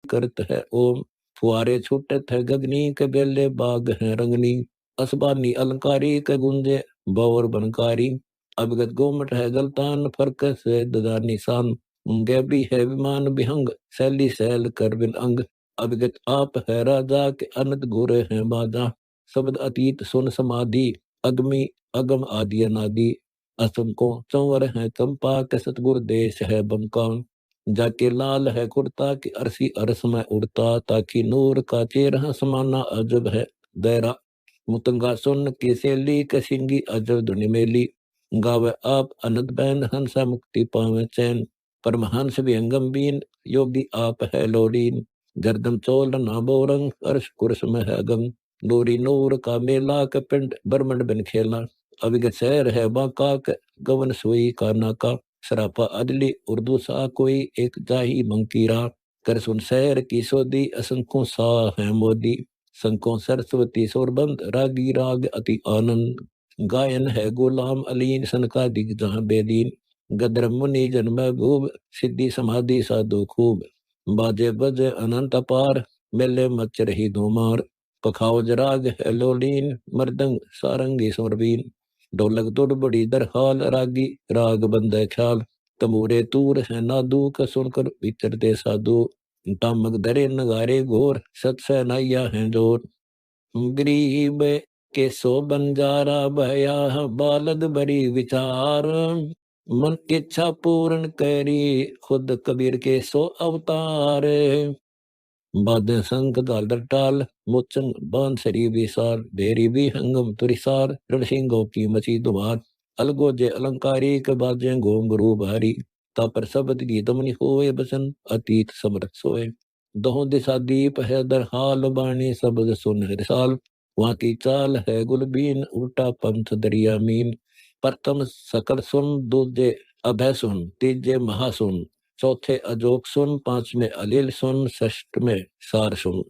करत है ओम। फुआरे छूटत है गगनी के बेले बाग है रंगनी। असबानी अलंकारी के गुंजे बौर बनकारी। अभिगत गोमट है गलतान फर्क से ददा निशान। गैबी है विमान विहंग शैली शैल कर बिन अंग। अभिगत आप है राजा के अनंत गुर है बाजा। शब्द अतीत सुन समाधि अगमी अगम आदि अनादि। असंको संवर है चंपा के सतगुर देश है बंका। जाके लाल है कुर्ता की अरसी अरस में उड़ता। ताकि नूर का चेहरा समाना अजब है दैरा। मुतंगा सुन की सेली कसिंगी अजब धुनि मेली। गावे आप अनंत बैन हंसा मुक्ति पावे चैन। परमहंस विहंगम बीन योगी आप है लोरीन। गर्दम चोल नाबोरंग अर्श कुर्स में है गंग। नूरी नूर का मेला के पिंड बरमंड बिन खेला। अविगत शहर है बाका के गवन सुई का नाका। सरापा अदली उर्दू सा कोई एक जाही मंकीरा। कर सुन शहर की सोदी असंख्यों सा है मोदी। संकों सरस्वती सुरबंद रागी राग अति आनंद। गायन है गुलाम अलीन सन का दिग जहाँ बेदीन। गदर मुनि जन्म भूब सिद्धि समाधि साधु खूब। बाजे बजे अनंत अपार मेले मच रही धुमार। पखावज राग है लोलीन मर्दंग सारंगी सुरबीन। ढोलक तुड़ बड़ी दरहाल रागी राग बंदे ख्याल। तमूरे तूर है नादू का सुनकर विचरते साधु। टामक दरे नगारे घोर सत नाइया है जोर। गरीब के सो बंजारा भया बालद बड़ी विचार। मन की इच्छा पूर्ण करी खुद कबीर के सो अवतार। बादे संग दालर टाल मोचन बांसरी विसार। बेरी भी हंगम तुरिसार रणसिंगों की मची दुमार। अलगो जे अलंकारी के बाजे घोंगरू भारी। तापर शब्द की दमनी होए बसन अतीत समरथ सोए। दहो दिशा दीप है दरहाल बाणी शब्द सुन रिसाल। वहाँ की चाल है गुलबीन उल्टा पंथ दरिया मीन। प्रथम सकल सुन दूजे अभय सुन तीजे महासुन। चौथे अजोक सुन पांचवें अलील सुन षष्ठ में सार सुन।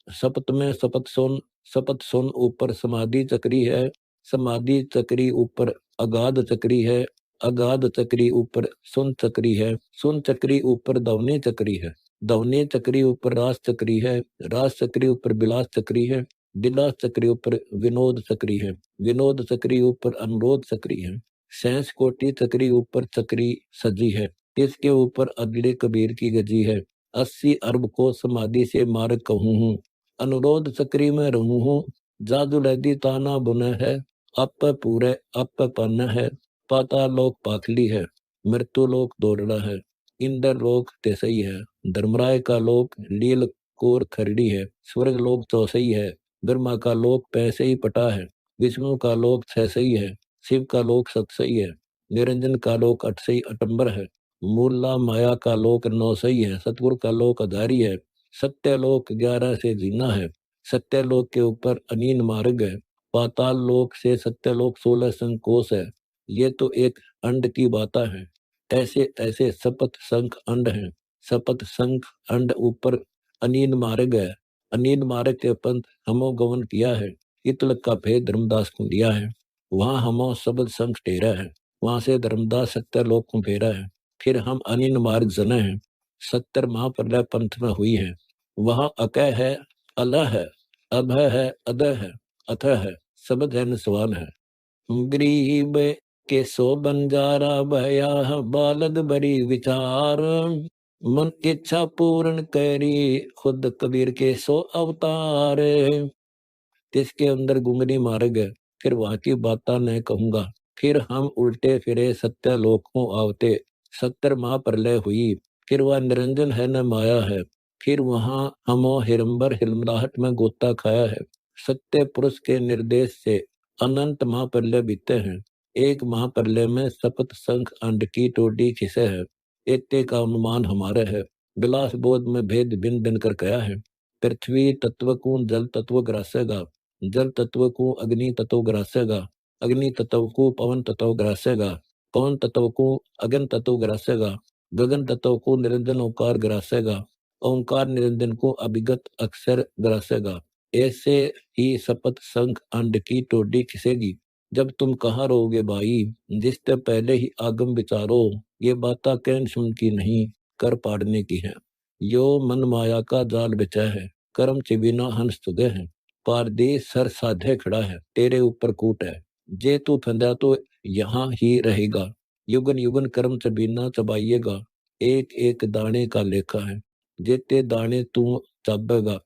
सप्त में सपत सुन। सपत सुन ऊपर समाधि चक्री है। समाधि चक्री ऊपर अगाध चक्री है। अगाध चक्री ऊपर सुन चक्री है। सुन चक्री ऊपर दवनी चक्री है। दवनी चक्री ऊपर रास चक्री है। रास चक्री ऊपर बिलास चक्री है। बिलास चक्री ऊपर विनोद चक्री है। विनोद चक्री ऊपर अनुरोध चक्री है। सैंस कोटि चक्री ऊपर चक्री सजी है। इसके ऊपर अगले कबीर की गजी है। 80 अरब को समाधि से मार्ग कहूँ हूँ। अनुरोध चक्री में रहूँ हूँ। जादू लैदी ताना बुने है। अप पूरे अप पन है। पाताल लोक पाखली है। मृत्यु लोक दौड़ना है। इंद्र लोक तेसई है। धर्मराय का लोक लील कोर खरड़ी है। स्वर्ग लोक चौसई है। ब्रह्मा का लोक पैसे ही पटा है। विष्णु का लोक छसई है। शिव का लोक सतसई है। निरंजन का लोक अठसई अटंबर है। मूला माया का लोक नौसई है। सतगुरु का लोक अधारी है। सत्यलोक 11 से जीना है। सत्यलोक के ऊपर अनीन मार्ग है। पाताल लोक से सत्यलोक 16 संकोश है। ये तो एक अंड की बात है। ऐसे ऐसे सपत संख अंड है। सपत संख अंड ऊपर अनीन मार्ग है। अनीन मार्ग के पंथ हमो गमन किया है। इतलक का भेद धर्मदास को दिया है। वहाँ हमो शब्द संख टेरा है। वहां से धर्मदास सत्यलोक को फेरा है। फिर हम अनिन मार्ग जने हैं। 70 महाप्रलय पंथ में हुई है। वहां अकय है अलह है अभय है अदय है अथय है शब्द है निस्वान है। गरीब के सो बंजारा भया बालद बड़ी विचार। मन की इच्छा पूर्ण करी खुद कबीर के सो अवतार। इसके अंदर गुंगनी मार्ग है। फिर वहां की बाता न कहूंगा। फिर हम उल्टे फिरे सत्यलोक को आवते। 70 महाप्रलय हुई। फिर वह निरंजन है न माया है। फिर वहां हमो हिरंबर हिलमलाहट में गोता खाया है। सत्य पुरुष के निर्देश से अनंत महाप्रलय बीते हैं। एक महाप्रलय में सपत संख अंड की टोटी खिसे है। एते का अनुमान हमारे है। विलास बोध में भेद भिन्न भिन्न कर कहा है। पृथ्वी तत्व को जल तत्व ग्रासेगा। जल तत्व को अग्नि तत्व ग्रासेगा। अग्नि तत्व को पवन तत्व ग्रासेगा। पवन तत्व को अगन तत्व ग्रासेगा। गगन तत्व को निरंजन ओंकार ग्रासेगा। ओंकार निरंजन को अभिगत अक्षर ग्रासेगा। ऐसे ही सपत संख अंड की टोडी खिसेगी। जब तुम कहाँ रहोगे भाई जिससे पहले ही आगम विचारो। ये बातें कैन सुन की नहीं कर पाड़ने की है। यो मन माया का जाल बिछा है, कर्म चिबिना हंस तुगे है, पारदेस सर साधे खड़ा है, तेरे ऊपर कूट है, जे तू फंदा तो यहाँ ही रहेगा, युगन युगन कर्म चबीना चबाइएगा, एक एक दाने का लेखा है, जेते दाने तू चाबेगा,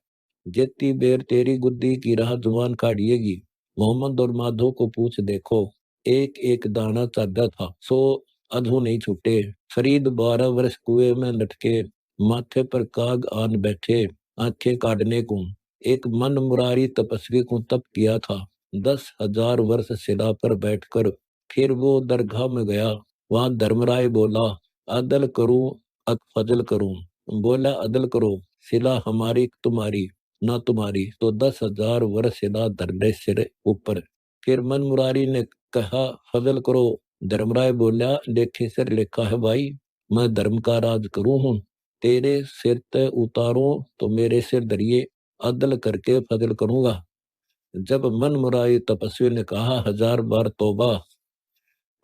जेती बेर तेरी गुद्दी की राह जुबान काढ़िएगी। मोहम्मद और माधो को पूछ देखो, एक एक दाना चाबा था, सो अधू नहीं छूटे। फरीद 12 वर्ष कुएं में लटके, माथे पर काग आन बैठे, आंखें काटने को। एक मन मुरारी तपस्वी को तप किया था, 10,000 वर्ष शिला पर बैठकर। फिर वो दरगाह में गया, वहां धर्मराय बोला, अदल करूं अक फजल करूं। बोला अदल करो, शिला हमारी तुम्हारी ना तुम्हारी, तो 10,000 वर्ष शिला धरने सिर ऊपर। फिर मन मुरारी ने कहा फजल करो। धर्मराय बोला लेखे सिर लिखा है भाई, मैं धर्म का राज करूं हूं, तेरे सिर ते उतारूं तो मेरे सिर धरिए, अदल करके फजल करूंगा। जब मन मुरारी तपस्वी ने कहा 1000 बार तौबा,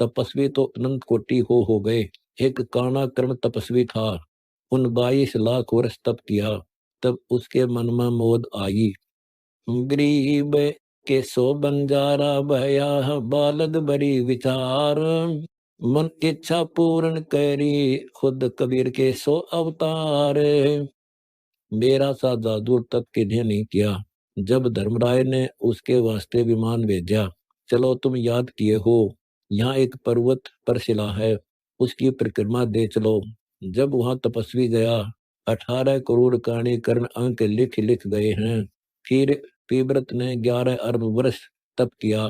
तपस्वी तो अनंत कोटि हो गए। एक काना कर्म तपस्वी था, उन 22 लाख वर्ष तप किया, तब उसके मन में मोद आई। गरीब के सो बंजारा भया, बालद बड़ी विचार, मन इच्छा पूर्ण करी, खुद कबीर के सो अवतार। मेरा सा जादू तब किन्हें नहीं किया, जब धर्मराय ने उसके वास्ते विमान भेजा। चलो तुम याद किए हो, यहाँ एक पर्वत पर शिला है, उसकी परिक्रमा दे चलो। जब वहां तपस्वी गया, 18 करोड़ काणी कर्ण अंक लिख लिख गए हैं। फिर पीव्रत ने 11 अरब वर्ष तप किया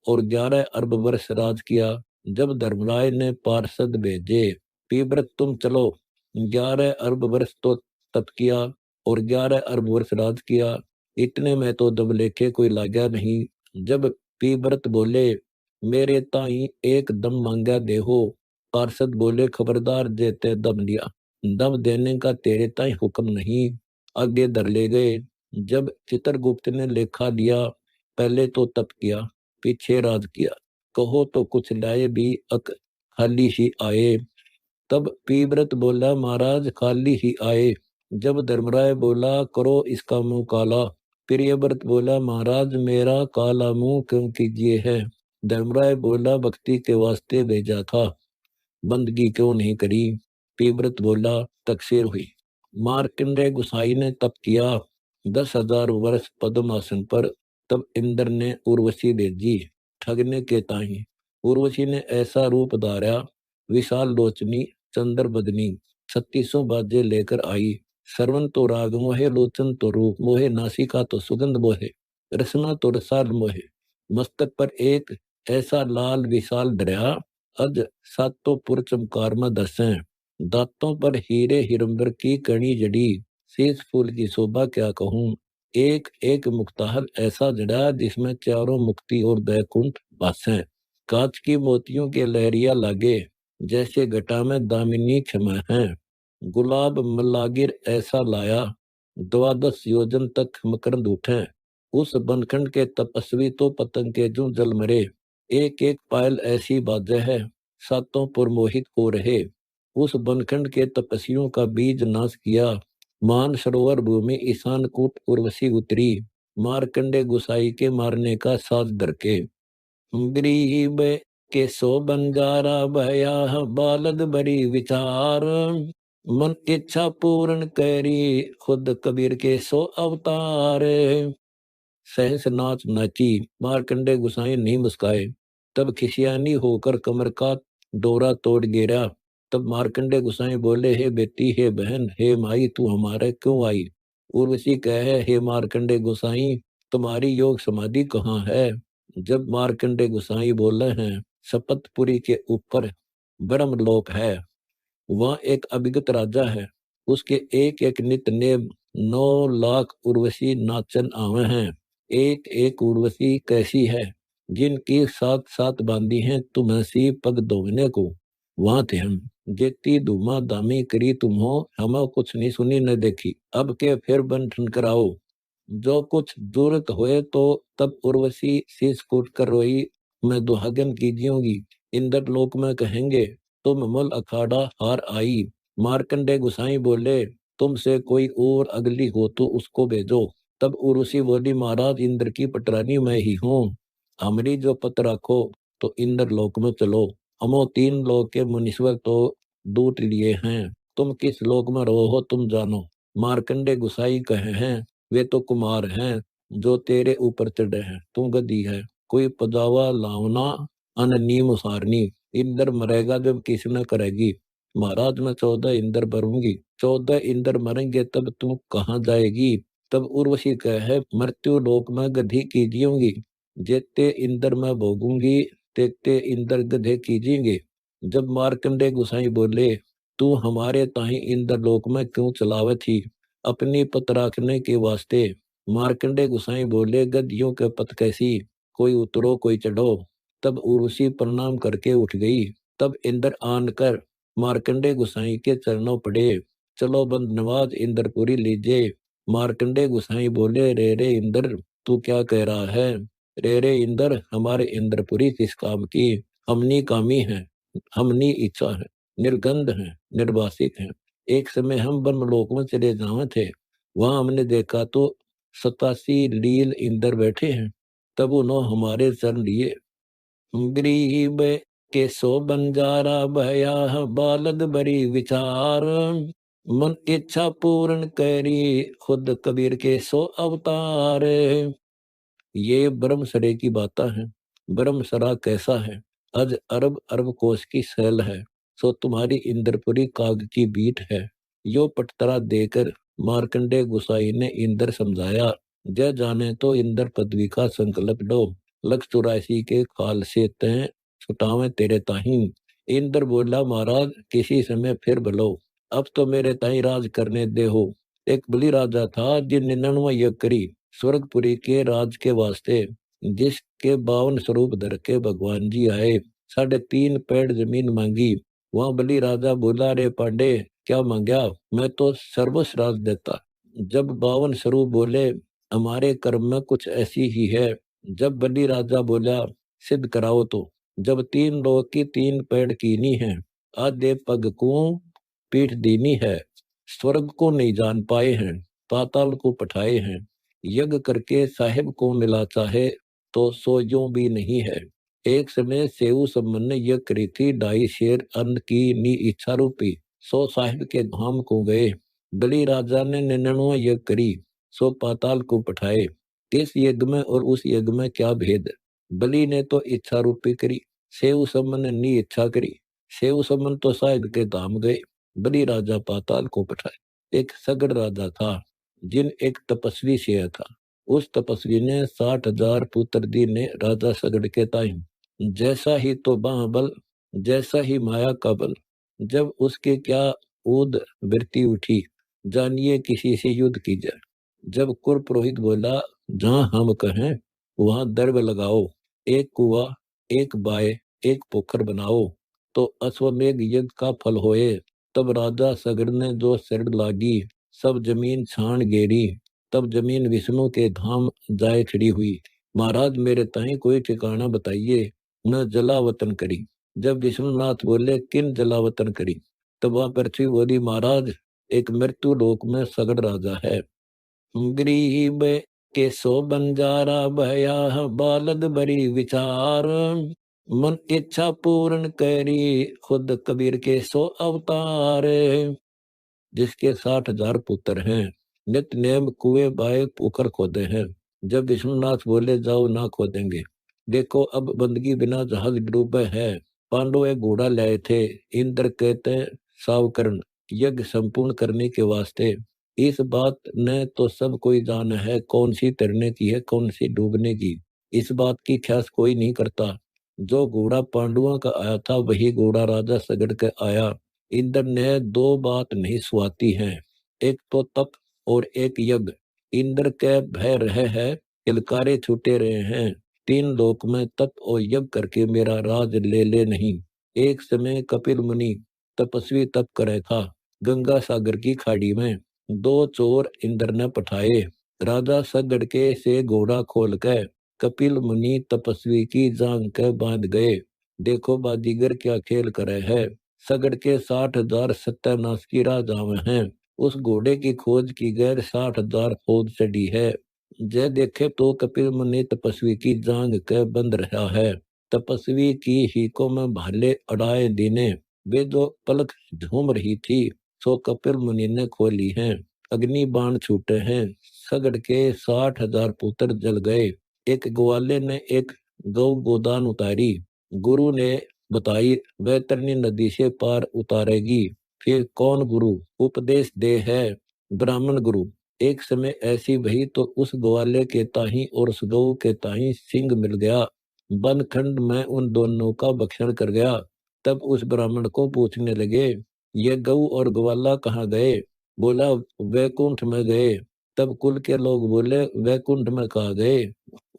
और 11 अरब वर्ष राज किया। जब धर्मराय ने पार्षद भेजे, पीव्रत तुम चलो, 11 अरब वर्ष तो तप किया और 11 अरब वर्ष राज किया, इतने में तो दब लेखे कोई लाग्या नहीं। जब पीव्रत बोले, मेरे ताई एक दम मांगा देहो, पार्षद बोले खबरदार, देते दम लिया, दम देने का तेरे ताई हुक्म नहीं। आगे धर ले गए। जब चित्रगुप्त ने लेखा लिया, पहले तो तप किया, पीछे राज किया, कहो तो कुछ लाए भी अक खाली ही आए। तब पीव्रत बोला, महाराज खाली ही आए। जब धर्मराय बोला, करो इसका मुंह काला। प्रियव्रत बोला, महाराज मेरा काला मुंह क्यों कीजिए है। धर्मराय बोला, भक्ति के वास्ते भेजा था, बंदगी क्यों नहीं करी। पीव्रत बोला, तकसीर हुई। मार्कंडेय गुसाई ने तप किया 10,000 वर्ष पद्मासन पर। तब इंद्र ने उर्वशी भेजी ठगने के ताही। उर्वशी ने ऐसा रूप धारा, विशाल लोचनी चंद्र बदनी, 36 बाजे लेकर आई। श्रवण तो राग मोहे, लोचन तो रूप मोहे, नासिका तो सुगंध मोहे, रसना तो रसाल मोहे। मस्तक पर एक ऐसा लाल विशाल दरिया, अज सातों पुर चमकार में दसें। दांतों पर हीरे हिरंबर की कणी जड़ी, शीश फूल की शोभा क्या कहूँ। एक एक मुक्ताहल ऐसा जड़ा, जिसमें चारों मुक्ति और बैकुंठ बासें। कांच की मोतियों के लहरिया लागे, जैसे घटा में दामिनी क्षमा है। गुलाब मलागिर ऐसा लाया, 12 योजन तक मकरंद उठे। उस बनखंड के तपस्वी तो पतंग के जू जल मरे। एक एक पायल ऐसी बाजे है, सातों पुर मोहित हो रहे। उस बनखंड के तपस्वियों का बीज नाश किया। मान सरोवर भूमि ईशान कूट उर्वशी उतरी, मारकंडे गुसाई के मारने का साज धरके। गरीब के सो बंजारा भया, बालद बड़ी विचार, मन इच्छा पूर्ण करी, खुद कबीर के सो अवतार। सहस नाच नाची, मारकंडे गुसाई नहीं मुस्काए। तब खिसियानी होकर कमर का डोरा तोड़ गिरा। तब मारकंडे गुसाई बोले, हे बेटी, हे बहन, हे माई, तू हमारे क्यों आई। उर्वशी कहे, हे मारकंडे गुसाई, तुम्हारी योग समाधि कहाँ है। जब मारकंडे गुसाई बोले हैं, शपथपुरी के ऊपर ब्रह्मलोक है, वह एक अभिगत राजा है, उसके एक एक नित नेम 9 लाख उर्वशी नाचन आवे हैं। एक एक उर्वशी कैसी है, जिनकी 7 7 बांधी हैं तुम्हें सी पग धोने को। वहां थे हम, जेती धूमा दामी करी तुम हो, हमें कुछ नहीं सुनी न देखी, अब के फिर बन ठन कराओ। जो कुछ जरूरत होए तो तब उर्वशी शीश कूट कर रोई, मैं दुहागन कीजियोगी। इंद्र लोक में कहेंगे, तुम मूल अखाड़ा हार आई। मार्कंडे गुसाई बोले, तुमसे कोई और अगली हो तो उसको भेजो। तब उर्वशी बोली, महाराज इंद्र की पटरानी मैं ही हूँ, हमारी जो पत राखो तो इंद्र लोक में चलो। हमो 3 लोक के मुनीश्वर तो दूत लिए हैं, तुम किस लोक में रहो हो तुम जानो। मार्कंडे गुसाई कहे हैं, वे तो कुमार हैं जो तेरे ऊपर चढ़े हैं, तू गदी है। कोई पजावा लावना अन नीम उसारनी, इंद्र मरेगा जब किसी न करेगी। महाराज मैं 14 इंद्र भरूंगी, 14 इंद्र मरेंगे तब तू कहाँ जाएगी। तब उर्वशी कहे, मृत्यु लोक में गधी कीजिएगी, जेते इंद्र में भोगूंगी तेते इंद्र गधे कीजिएंगे। जब मार्कंडे गुसाई बोले, तू हमारे ताही इंद्र लोक में क्यों चलावे थी, अपनी पत राखने के वास्ते। मार्कंडे गुसाई बोले, गधियों के पत कैसी, कोई उतरो कोई चढ़ो। तब उर्वशी प्रणाम करके उठ गई। तब इंद्र आनकर मार्कंडे गुसाई के चरणों पड़े, चलो बंद नवाज इंद्रपुरी लीजिए। मार्कंडे गुसाई बोले, रे इंद्र तू क्या कह रहा है। रे इंद्र, हमारे इंद्रपुरी किस काम की, हमनी कामी है, हमनी इच्छा है, निर्गंध है, निर्वासिक है। एक समय हम ब्रह्मलोक में चले जावे थे, वहां हमने देखा तो 87 लील इंद्र बैठे हैं। तब उन्होंने हमारे चरण लिए। गरीब के सो बंजारा भया, बालद बड़ी विचार, मन इच्छा पूर्ण करी, खुद कबीर के सो अवतार। ये ब्रह्मसरे की बात है। ब्रह्मसरा कैसा है, अज अरब अरब कोश की सैल है, सो तुम्हारी इंद्रपुरी काग की बीट है। यो पटतरा देकर मार्कंडे गुसाई ने इंद्र समझाया, जय जाने तो इंद्र पदवी का संकल्प लो, लक्ष्य 84 के काल से तय छुटावे तेरे ताही। इंद्र बोला, महाराज किसी समय फिर बोलो, अब तो मेरे ताही राज करने दे हो। एक बलि राजा था जिन 99 यज्ञ करी स्वर्गपुरी के राज के वास्ते, जिसके 52 स्वरूप धर के भगवान जी आए, 3.5 पेड़ जमीन मांगी। वहां बलि राजा बोला, रे पांडे क्या मांगा, मैं तो सर्वस्व राज देता। जब 52 स्वरूप बोले, हमारे कर्म में कुछ ऐसी ही है। जब बलि राजा बोला, सिद्ध कराओ तो। जब 3 लोग की 3 पेड़ कीनी है, आधे पग को पीठ दीनी है, स्वर्ग को नहीं जान पाए हैं, पाताल को पठाए हैं, यज्ञ करके साहिब को मिला चाहे तो सो यूं भी नहीं है। एक समय सेऊ सम्मन ने यज्ञ करी थी, 2.5 शेर अन्न की नी इच्छा रूपी, सो साहिब के धाम को गए। बलि राजा ने 99 यज्ञ करी, सो पाताल को पठाए। इस यज्ञ में और उस यज्ञ में क्या भेद। बलि ने तो इच्छा रूपी करी, सेऊ सम्मन ने नी इच्छा करी। सेऊ सम्मन तो साहिब के धाम गए, बलि राजा पाताल को पठाए। एक सगड़ राजा था, जिन एक तपस्वी से था। उस तपस्वी ने 60,000 पुत्र दीने राजा सगड़ के ताई। जैसा ही तो बाहुबल, जैसा ही माया का बल। जब उसके क्या ऊद वृत्ति उठी, जानिए किसी से युद्ध की जाए। जब कुर पुरोहित बोला, जहां हम कहें वहां दर्भ लगाओ, एक कुआ, एक बाय, एक पोखर बनाओ, तो अश्वमेघ यज्ञ का फल होए। तब राजा सगड़ ने जो शरण लागी, सब जमीन छान गेरी। तब जमीन विष्णु के धाम जाए खड़ी हुई। महाराज मेरे ताई कोई ठिकाना बताइए, न जलावतन करी। जब विष्णुनाथ बोले, किन जलावतन करी। तब वहां पृथ्वी बोली, महाराज एक मृत्यु लोक में सगड़ राजा है, गरीब के सो बंजारा भया, बालद बड़ी विचार, मन इच्छा पूर्ण करी, खुद कबीर के सो अवतार। जिसके 60,000 पुत्र हैं, नित्य नेम कुएं बाए पोखर खोदे हैं। जब विष्णुनाथ बोले, जाओ ना खोदेंगे। देखो अब बंदगी बिना जहाज डूबे है। पांडव एक घोड़ा लाए थे, इंद्र कहते सावकर्ण, यज्ञ संपूर्ण करने के वास्ते। इस बात ने तो सब कोई जान है, कौन सी तैरने की है कौन सी डूबने की। इस बात की ख्यास कोई नहीं करता। जो घोड़ा पांडवों का आया था वही घोड़ा राजा सगड़ के आया। इंद्र ने 2 बात नहीं सुहाती हैं, एक तो तप और एक यज्ञ। इंद्र के भय रहे है, किलकारे छूटे रहे हैं। 3 लोक में तप और यज्ञ करके मेरा राज ले ले नहीं। एक समय कपिल मुनि तपस्वी तप करे था, गंगा सागर की खाड़ी में 2 चोर इंद्र ने पठाए। राजा सगड़ के से घोड़ा खोल के कपिल मुनि तपस्वी की जांग के बांध गए। देखो बाजीगर क्या खेल करे है, सगड़ के 60,000 सत्यानाश की राजाएं हैं। उस घोड़े की खोज की गैर 60,000 फौज चढ़ी है। जय देखे तो कपिल मुनि तपस्वी की जांग के बंद रहा है। तपस्वी की हीकों में भाले अड़ाए दीने, वे जो पलक झूम रही थी सो कपिल मुनि ने खोली हैं। अग्नि बाण छूटे हैं, सगड़ के 60,000 पुत्र जल गए। एक ग्वाले ने एक गौ गोदान उतारी, गुरु ने बताई वैतरणी नदी से पार उतारेगी। फिर कौन गुरु उपदेश दे है? ब्राह्मण गुरु। एक समय ऐसी भई तो उस ग्वाले के ताही और उस गऊ के ताही सिंह मिल गया। बनखंड में उन दोनों का भक्षण कर गया। तब उस ब्राह्मण को पूछने लगे, ये गऊ और ग्वाला कहाँ गए? बोला, वैकुंठ में गए। तब कुल के लोग बोले, वैकुंठ में कहाँ गए?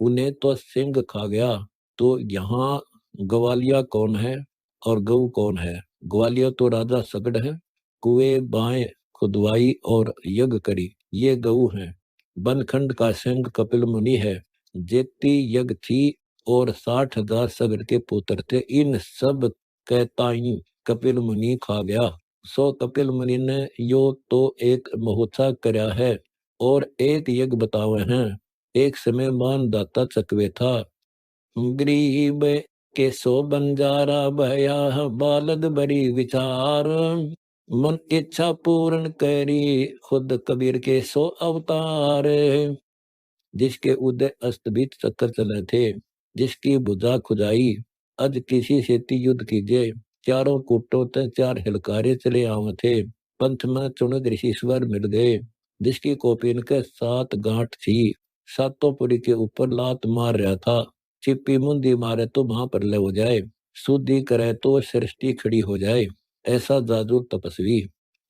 उन्हें तो सिंह खा गया। तो यहाँ ग्वालिया कौन है और गऊ कौन है? ग्वालिया तो राजा सगड़ है, कुएं बाएं खुदवाई और यज्ञ करी, ये गऊ है। बनखंड का सिंह कपिल मुनि है। जेती यज्ञ थी और 60,000 सगड़ के पुत्र थे, इन सब कहताई कपिल मुनि खा गया। सो कपिल मुनि ने यो तो एक महोत्सव करया है और एक यज्ञ बतावे हैं। एक समय मान दाता चकवे था, गरीब के सो बंजारा भया, बालद बड़ी विचार, मन इच्छा पूर्ण करी, खुद कबीर के सो अवतार। जिसके उदय अस्त भी चक्कर चले थे, जिसकी भुजा खुजाई, अज किसी सेती युद्ध कीजिए। चारों कूटों ते 4 हिलकारे चले आवे थे, पंथ में चुनक ऋषिश्वर मिल गए। जिसकी कोपिन के 7 गांठ थी, सातों पुरी के ऊपर लात मार रहा था। चिप्पी मुंदी मारे तो महाप्रलय हो जाए, शुद्धि करे तो सृष्टि खड़ी हो जाए। ऐसा जादू तपस्वी।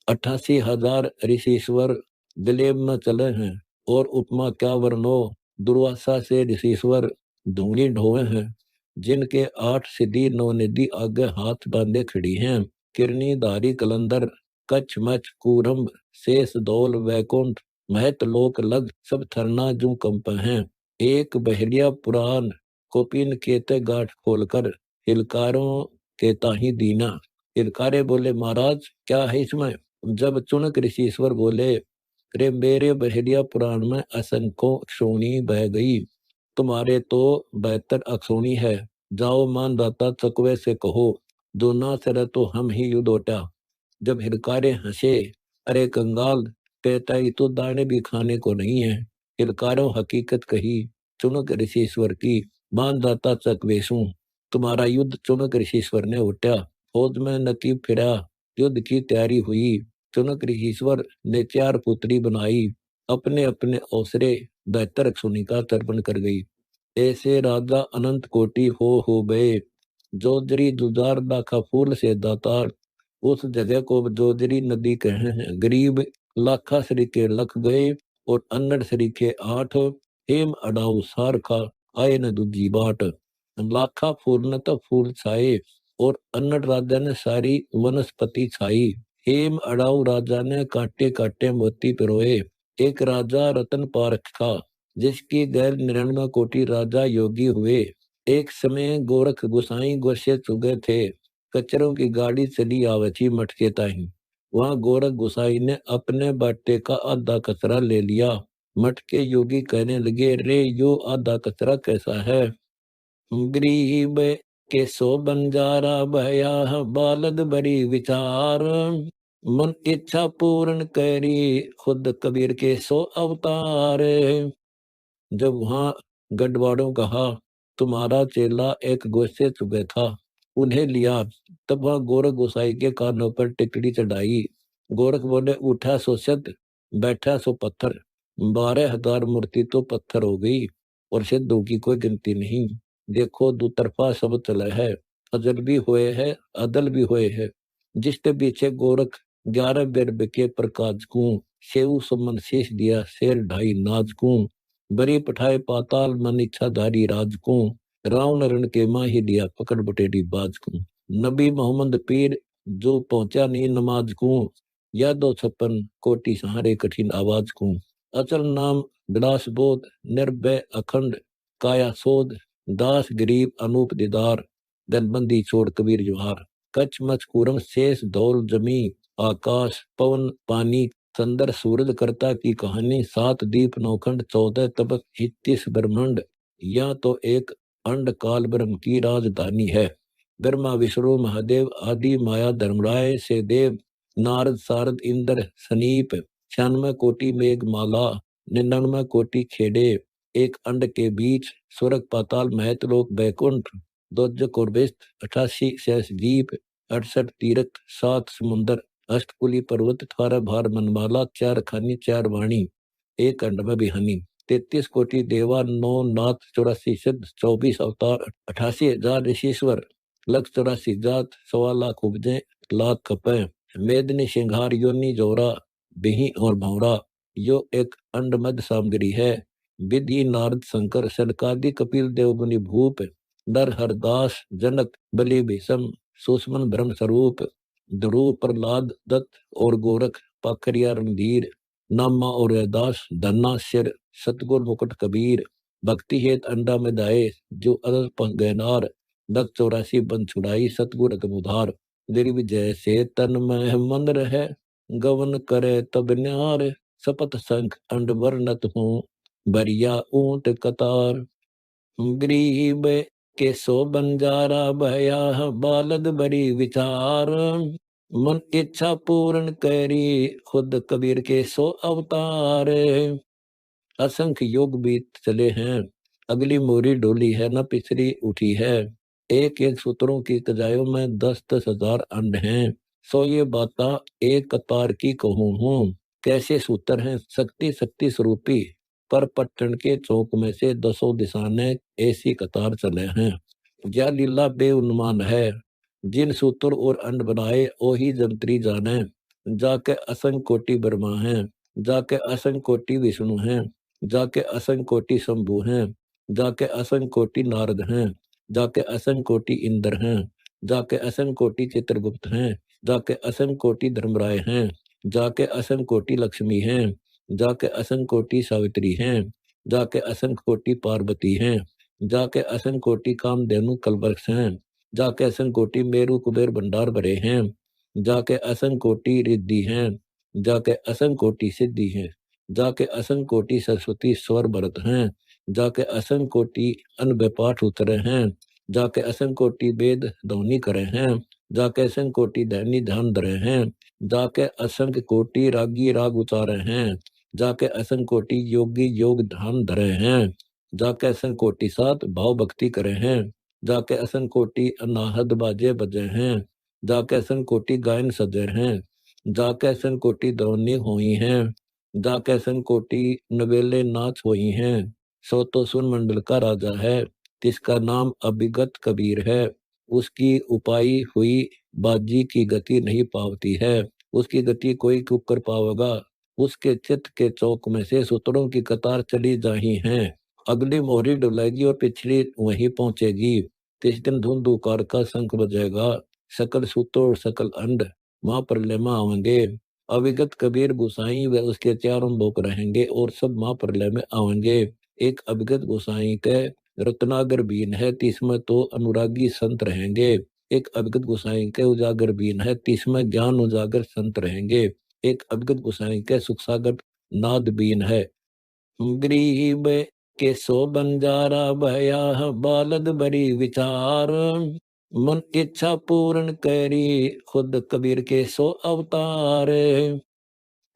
88,000 ऋषिश्वर दिलेब में चले हैं और उपमा क्या वर्णो, दुर्वासा से ऋषिश्वर धूनी ढोए हैं। जिनके 8 सिद्धि 9 निधि आगे हाथ बांधे खड़ी हैं। किरनी धारी कलंदर, कच्छ मच कूरम्ब, शेष दौल वैकुंठ, महत लोक लग, सब थरना जू कंप हैं। एक बहरिया पुराण, कोपिन केते गांठ खोलकर, हिलकारों के ताही दीना। हिलकारे बोले, महाराज क्या है इसमें? जब चुनक ऋषिश्वर बोले, रे मेरे बहरिया पुराण में असंख्यों अक्षोणी बह गई, तुम्हारे तो 72 अक्षोणी है। जाओ मानदाता चकवे से कहो, जो ना सरे तो हम ही युद्ध ओटा। जब हिलकारे हंसे, अरे कंगाल, कहता ही तो दाने भी खाने को नहीं है। हिलकारों हकीकत कही, चुनक ऋषिश्वर की, मानदाता चकवेशू। तुम्हारा युद्ध चुनक ऋषिश्वर ने उठा, फौज में नकीब फिरा, युद्ध की तैयारी हुई। चुनक ऋषिश्वर ने 4 पुत्री बनाई, अपने अपने ओसरे 72 अक्षोणी का तर्पण कर गई। ऐसे राजा अनंत कोटि हो गए। जोजरी जुजार दाखा फूल से दातार, उस जगह को जोजरी नदी कहे हैं। गरीब लाखा सरीके लख गए और अन्नड़ सरीके 8, हेम अडाऊ सारखा, आए न दूजी बाट। लाखा फूल न तो फूल छाए और अन्नड़ राजा ने सारी वनस्पति छाई। हेम अडाऊ राजा ने काटे काटे मोती पिरोए। एक राजा रतन पारख था, जिसकी गैर 99 कोटि राजा योगी हुए। एक समय गोरख गोसाई गोसे चुगे थे, कचरों की गाड़ी चली आवची मटके ताही। वहां गोरख गोसाई ने अपने बाटे का आधा कचरा ले लिया। मटके योगी कहने लगे, रे यो आधा कचरा कैसा है? गरीब के सो बंजारा भया, बालद बड़ी विचार, मन इच्छा पूर्ण करी, खुद कबीर के सो अवतार। जब वहां गढ़वाड़ों कहा, तुम्हारा चेला एक गोसे चुके था, उन्हें लिया। तब वहां गोरख गोसाई के कानों पर टिकड़ी चढ़ाई। गोरख बोले, उठा सो सत, बैठा सो पत्थर। 12,000 मूर्ति तो पत्थर हो गई और सिद्धों की कोई गिनती नहीं। देखो दुतरफा सब चला है, अजल भी हुए है, अदल भी हुए है। जिसके पीछे गोरख 11 बेर बिके प्रकाश को, सेऊ सुमन शेष दिया शेर ढाई नाज को, बरी पठाए पाताल मन इच्छाधारी राज को, रावण रण के माही दिया पकड़ बटेरी बाज को। नबी मोहम्मद पीर जो पहुंचा नहीं नमाज को, या 256 कोटि सहारे कठिन आवाज को। अचल नाम विलास बोध, निर्भय अखंड काया सोध, दास गरीब अनूप दीदार, दनबंदी छोड़ कबीर जुहार। कच्छ मच कूरम शेष धौल जमी, आकाश पवन पानी संदर सूरज करता की कहानी, 7 दीप नौखंड 14 तबक 31 ब्रह्मांड, या तो एक अंड काल ब्रह्म की राजधानी है। ब्रह्मा विष्णु महादेव आदि माया धर्मराय से देव, नारद सारद इंद्र सनीप, 96 कोटि मेघ माला, 99 कोटि खेड़े, एक अंड के बीच स्वर्ग पाताल महतलोक बैकुंठ, दोजक और बेस्त, 88 शेष द्वीप, 68 तीर्थ, 7 समुंदर, अष्टकुली पर्वत, 18 भार मनमाला, 4 खानी 4 वाणी, एक अंड में बिहानी, 33 कोटि देवा, 9 नाथ, 84 सिद्ध, 24 अवतार, 88,000 ऋषीश्वर, 1,84 जात, 1,00,000 उपजे, लाख कपे, मेदनी सिंघार योनि जोरा, बिही और भौरा, यो एक अंड मद सामग्री है। विधि नारद शंकर सनकादि कपिल देव मुनि भूप, नर हरदास जनक बलि भीषम, सुषमन ब्रह्म स्वरूप, ध्रुव प्रहलाद दत्त और गोरख, पाखरिया रणधीर, नामा और रैदास, धन्ना सिर, सतगुर मुकुट कबीर, भक्ति हेत अंडा में दाए, जो अदर गहनार, दक 84 बन छुड़ाई, सतगुर अगमुधार, निर्विजय से तन में मन रहे, गवन करे तब न्यार, सपत संख अंड वर्णत हूँ, बरिया ऊंट कतार, गरीब के सो बंजारा भया, बालद बड़ी विचार, मन इच्छा पूर्ण करी, खुद कबीर के सो अवतार। असंख्य योग बीत चले हैं, अगली मोरी डोली है न पिछली उठी है, एक एक सूत्रों की कजायों में 10-10 हजार अंड हैं, सो ये बाता एक कतार की कहूँ हूँ, कैसे सूत्र हैं शक्ति शक्ति स्वरूपी, पर पट्टन के चौक में से 10 दिशाने ऐसी कतार चले हैं। यह लीला बेउन्मान है, जिन सूत्र और अंड बनाए ओही जंत्री जाने, जाके असंख्य कोटि ब्रह्मा हैं, जाके असंख्य कोटि विष्णु हैं, जाके असंख्य कोटि शंभु हैं, जाके असंख्य कोटि नारद हैं, जाके असंख्य कोटि इंद्र हैं, जाके असंख्य कोटि चित्रगुप्त हैं, जाके असंख्य कोटि धर्मराय हैं, जाके असंख्य कोटि लक्ष्मी हैं, जाके असंख्य कोटि सावित्री हैं, जाके असंख्य कोटि पार्वती हैं, जाके असंख्य कोटि कामधेनु कल्पवृक्ष हैं, जाके असंख्य कोटि मेरु कुबेर भंडार भरे हैं, जाके असंख्य कोटि रिद्धि हैं, जाके असंख्य कोटि सिद्धि हैं, जाके असंख्य कोटि सरस्वती स्वर भरत हैं, जाके असंख्य कोटि अनबे पाठ उतरे हैं, जाके असंख्य कोटि वेद ध्वनि करे हैं, जाके असंख्य कोटि ध्यानी ध्यान धरे हैं, जाके असंख्य कोटि रागी राग उचारे हैं, जाके असंख्य कोटि योगी योग ध्यान धरे हैं, जाके असंख्य कोटि साथ भाव भक्ति करे हैं, जाके असंख्य कोटि अनाहद बाजे बजे हैं, जाके असंख्य कोटि गायन सजे हैं, जाके असंख्य कोटि ध्वनि हुई हैं, जाके असंख्य कोटि नवेले नाच हुई हैं, सो तो सुन मंडल का राजा है, जिसका नाम अभिगत कबीर है, उसकी उपाई हुई बाजी की गति नहीं पावती है, उसकी गति कोई क्यों कर पावेगा, उसके चित्त के चौक में से सूत्रों की कतार चली जाही हैं, अगली मोहरी डुलाएगी और पिछली वहीं पहुंचेगी, तिस दिन धुंधुकार का शंख बजेगा, सकल सूत्र और सकल अंड महाप्रलय में आवेंगे, अविगत कबीर गोसाई व उसके चारों लोग रहेंगे और सब महाप्रलय में आवेंगे। एक अविगत गोसाई के रत्नागर बीन है, तीसमें तो अनुरागी संत रहेंगे। एक अविगत गोसाई के उजागर बीन है, तीसमें ज्ञान उजागर संत रहेंगे। एक अविगत गोसाई के सुखसागर नाद बीन है। गरीब के सो बंजारा भया, बालद बड़ी विचार, मन इच्छा पूर्ण करी, खुद कबीर के सो अवतार।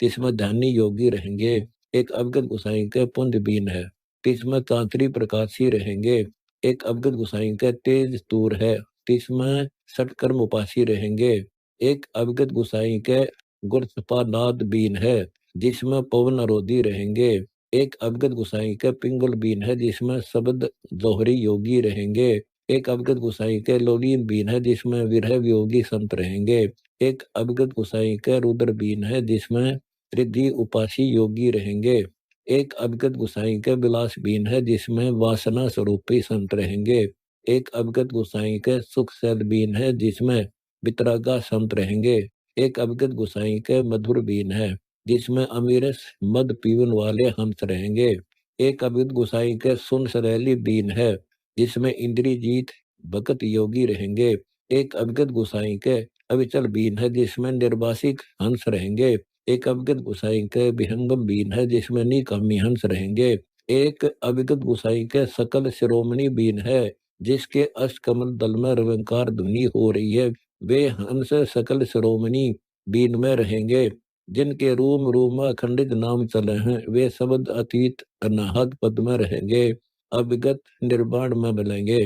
तीसमें ध्यानी योगी रहेंगे। एक अवगत गोसाई के पुंज बीन है। तीसमें तांत्री प्रकाशी रहेंगे। एक अवगत गोसाई के तेज तूर है। तीसमें सटकर्म उपासी रहेंगे। एक अवगत गोसाई के गुरसपा नाद बीन है, जिसमें पवन अरोधी रहेंगे। एक अवगत गोसाई के पिंगल बीन है, जिसमें शब्द जोहरी योगी रहेंगे। एक अवगत गोसाई के लोलीन बीन है, जिसमें विरह वियोगी संत रहेंगे। एक अवगत गोसाई के रुद्र बीन है, जिसमें रिद्धि उपासी योगी रहेंगे। एक अवगत गोसाई के विलास बीन है, जिसमें वासना स्वरूपी संत रहेंगे। एक अवगत गोसाई के सुख सैल बीन है, जिसमें वितरागा संत रहेंगे। एक अवगत गोसाई के मधुर बीन है, जिसमें अमीरस मद पीवन वाले हंस रहेंगे। एक अवगत गोसाई के सुन सरेली बीन है, जिसमें इंद्री जीत भगत योगी रहेंगे। एक अवगत गोसाई के अविचल बीन है, जिसमें निर्वासिक हंस रहेंगे। एक अवगत गोसाई के विहंगम बीन है जिसमें निकामी हंस रहेंगे। एक अविगत गोसाई के सकल शिरोमणि बीन है जिसके अष्टकमल दल में रवंकार ध्वनि हो रही है। वे हंस सकल शिरोमणि बीन में रहेंगे। जिनके रूम रूम में अखंडित नाम चले हैं वे शब्द अतीत अनाहत पद में रहेंगे। अविगत निर्वाण में मिलेंगे।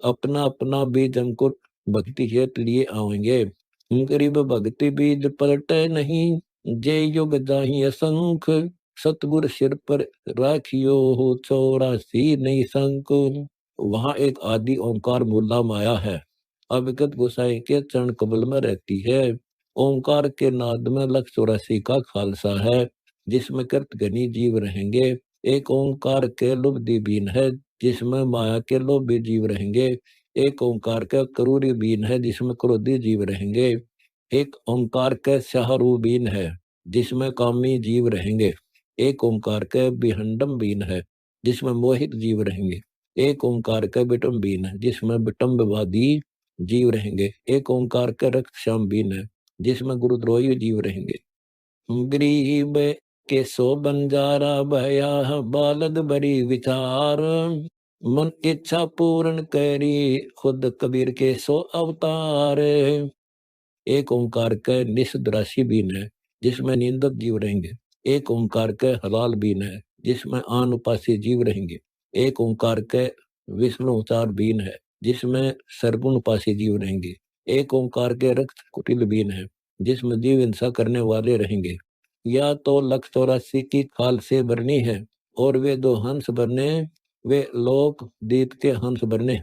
अपना अपना बीज अंकुर भक्ति हेत लिए आएंगे। गरीब भक्ति बीज पलटे नहीं, जय युग जाहि असंख। सतगुर सिर पर राखियो हो 84 नहीं संक। वहां एक आदि ओंकार मूला माया है। अविगत गोसाई के चरण कमल में रहती है। ओंकार के नाद में 184 का खालसा है जिसमें कृत गनी जीव रहेंगे। एक ओंकार के लुब्धि बीन है जिसमें माया के लोभी जीव रहेंगे। एक ओंकार का करूरी बीन है जिसमें क्रोधी जीव रहेंगे। एक ओंकार का शाहरू बीन है जिसमें कामी जीव रहेंगे। एक ओंकार का विहंडम बीन है जिसमें मोहित जीव रहेंगे। एक ओंकार का विटम बीन है जिसमें विटम्बवादी जीव रहेंगे। एक ओंकार का रक्त श्याम बीन है जिसमें गुरुद्रोही जीव रहेंगे। गरीब के सो बंजारा भया बालद बड़ी विचार। मन इच्छा पूर्ण करी खुद कबीर के सो अवतार। एक ओंकार का निषद राशि बीन है जिसमें निंदक जीव रहेंगे। एक ओंकार का हलाल बीन है जिसमें आन उपासी जीव रहेंगे। एक ओंकार का विष्णु उचार बीन है जिसमें सर्गुण उपासी जीव रहेंगे। एक ओंकार के रक्त कुटिल बीन है जिसमें जीव हिंसा करने वाले रहेंगे। या तो 184 की खाल से भरनी है और वे दो हंस भरने, वे लोक दीप के हंस भरने।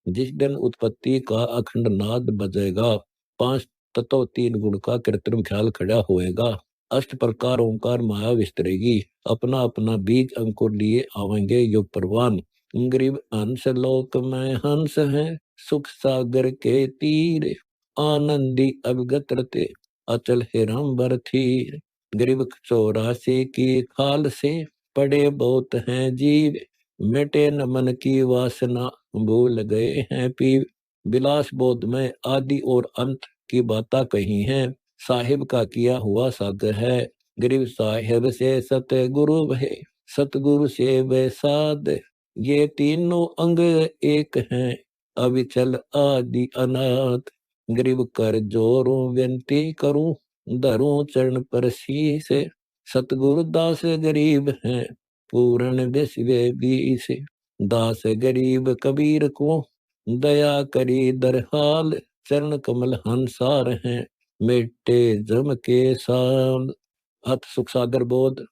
जिस दिन उत्पत्ति का अखंड नाद बजेगा, 5 तत्व 3 गुण का कृत्रिम ख्याल खड़ा होएगा। अष्ट प्रकार ओंकार माया विस्तरेगी। अपना अपना बीज अंकुर लिए आवेंगे युग परवान। गरीब हंस लोक में हंस है, सुख सागर के तीर। आनंदी अवगत रते, अचल हिरंबर थीर। गरीब 84 की खाल से पड़े बहुत हैं जीव। मिटे न मन की वासना, भूल गए हैं पीर। विलास बोध में आदि और अंत की बातें कही हैं। साहिब का किया हुआ सागर है। गरीब साहिब से सतगुरु है, सतगुरु से वैसाद। ये तीनों अंग एक हैं, अविचल आदि अनाथ। गरीब कर जोरूं विनती करूं, धरूं चरण पर शीस। सतगुरु दास गरीब हैं, पूर्ण विश्व बीस। दास गरीब कबीर को, दया करी दरहाल। चरण कमल हंसार हैं, मिट्टे जम के साल। अत सुख सागर बोध।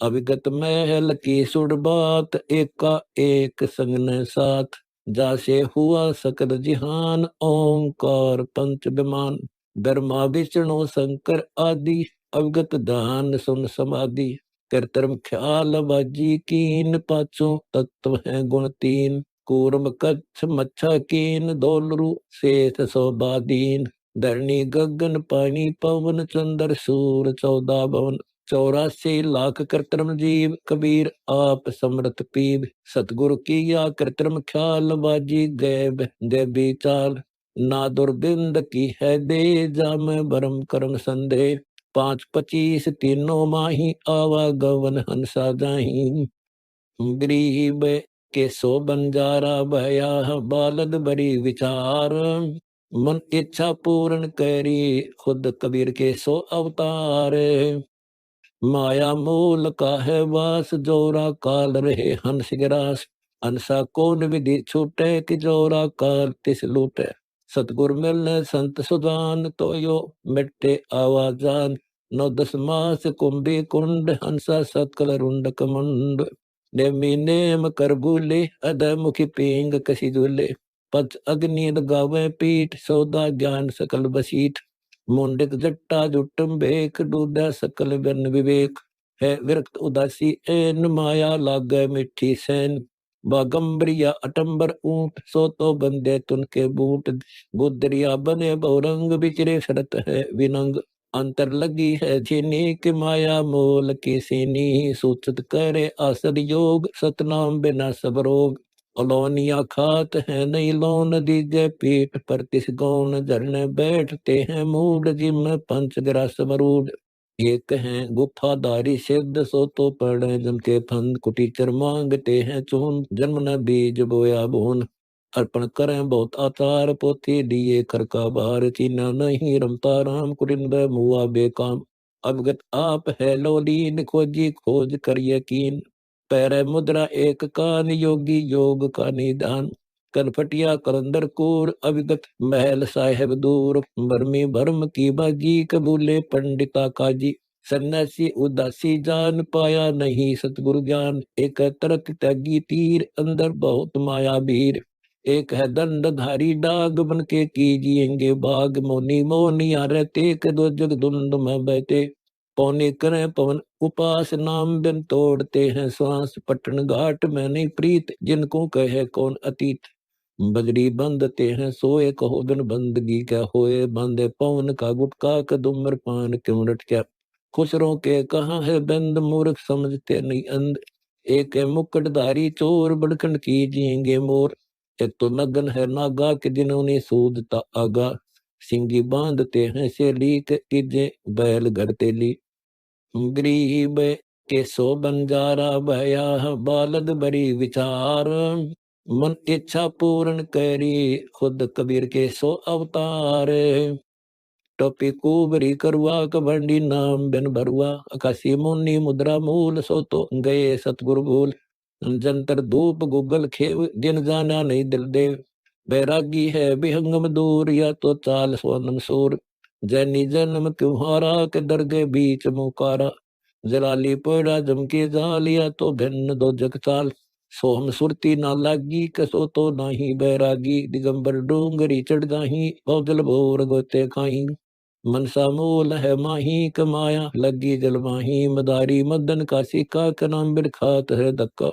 अविगत महल की सुर बात, एका एक संग न साथ। जासे हुआ सकल जिहान, ओंकार पंच विमान। ब्रह्मा विष्णु शंकर आदि, अवगत दान सुन समाधि। कर्तम ख्याल बाजी कीन, पांचों तत्व हैं गुण तीन। कूर्म कच्छ मच्छा कीन, दोलरु शेष सोबादीन। धरणी गगन पानी पवन, चंद्र सूर 14 भवन। 84 लाख कृत्रिम जीव, कबीर आप समृत पीव। सतगुरु किया कृत्रिम ख्याल, बाजी गैब देवी चाल। ना दुर्बिंद की है दे, जाम भरम करम संदेह। 5-25 तीनों माही, आवागवन हंसा जाही। गरीब के सो बंजारा भया, बालद बड़ी विचार। मन इच्छा पूर्ण करी, खुद कबीर के सो अवतार। माया मूल का है वास, जोरा काल रहे हंस ग्रास। हंसा कौन विधि छूटे, कि जोरा काल तिस लूटे। सतगुर मिलने संत सुजान, तो यो मिट्टे आवाजान। 9-10 मास कुंभी कुंड, हंसा सकल रुंड कमंड। नेमी नेम कर भूले, अदय मुखी पींग कसी झूले। पच अग्नि गावे पीठ, सौदा ज्ञान सकल बसीठ। मुंडिक जट्टा जुटम बेक, डूडा सकल बन विवेक। है विरक्त उदासी एन, माया लागे मिठी सैन। बागंबरिया अटंबर ऊंट, सो तो बंदे तुन के बूट। गुदरिया बने बहुरंग, बिचरे शरत है विनंग। अंतर लगी है चीनी, कि माया मोल की सीनी। सूचित करे आसर योग, सतनाम बिना सब रोग। अलोनिया खात है नहीं लोन, दीजे पीठ पर तिस गौन। झरने बैठते हैं मूड, जिम पंच ग्रास मरूड। एक हैं गुफाधारी सिद्ध सो तो पढ़े जम के फंद कुटीचर मांगते हैं चून जन्म न बीज बोया भून अर्पण करें बहुत आचार पोथी दिए कर का बार चीना नहीं रमता राम कुरिंद मुआ बेकाम अवगत आप है लोलीन खोजी खोज कर यकीन पैर मुद्रा एक कान योगी योग का निदान कनफटिया करंदर कोर अविगत महल साहेब दूर बर्मी भरम की बाजी कबूले पंडिता काजी सन्यासी उदासी जान पाया नहीं सतगुरु ज्ञान एक तरक त्यागी तीर अंदर बहुत माया भीर एक है दंडधारी डाग बन के कीजिएंगे बाग मोनी मोनिया रहते के दो जगदुंड में बैठे पौने करें पवन उपास नाम बिन तोड़ते हैं श्वास पटन घाट में नहीं प्रीत जिनको कहे कौन अतीत बजरी बंदते हैं सोए कहो बिन बंदगी क्या होए बंदे पवन का गुटका कदुमर पान क्यों रटक्या खुसरों के कहाँ है बंद मूर्ख समझते नहीं अंध एक है मुकुटधारी चोर बड़कन कीजिएंगे मोर एक तो नगन है नागा के जिन्होंने सूदता आगा सिंगी बांधते हैं से लीक कीजे बैल घर तेली गरीब के सो बंजारा भया बालद बड़ी विचार मन इच्छा पूर्ण करी खुद कबीर के सो अवतार टोपी कुबरी करुआ कबंडी नाम बिन भरुआ अकाशी मुन्नी मुद्रा मूल सो तो गए सतगुरु भूल जंतर धूप गूगल खेव दिन जाना नहीं दिल देव बैरागी है विहंगम दूर या तो चाल सोनम सूर जैनी जन्म तुम्हारा के दरगे बीच मुकारा जलाली पड़ा जमके जालिया तो भिन्न दो जग चाल सोहम सुरती ना लागी कसो तो नाही बैरागी दिगंबर डूंगरी चढ़ गाही बहुजल भोर गोते खाही मनसा मूल है माही कमाया लगी जल माही मदारी मदन का सिक्का कनाम बिरखात है धक्का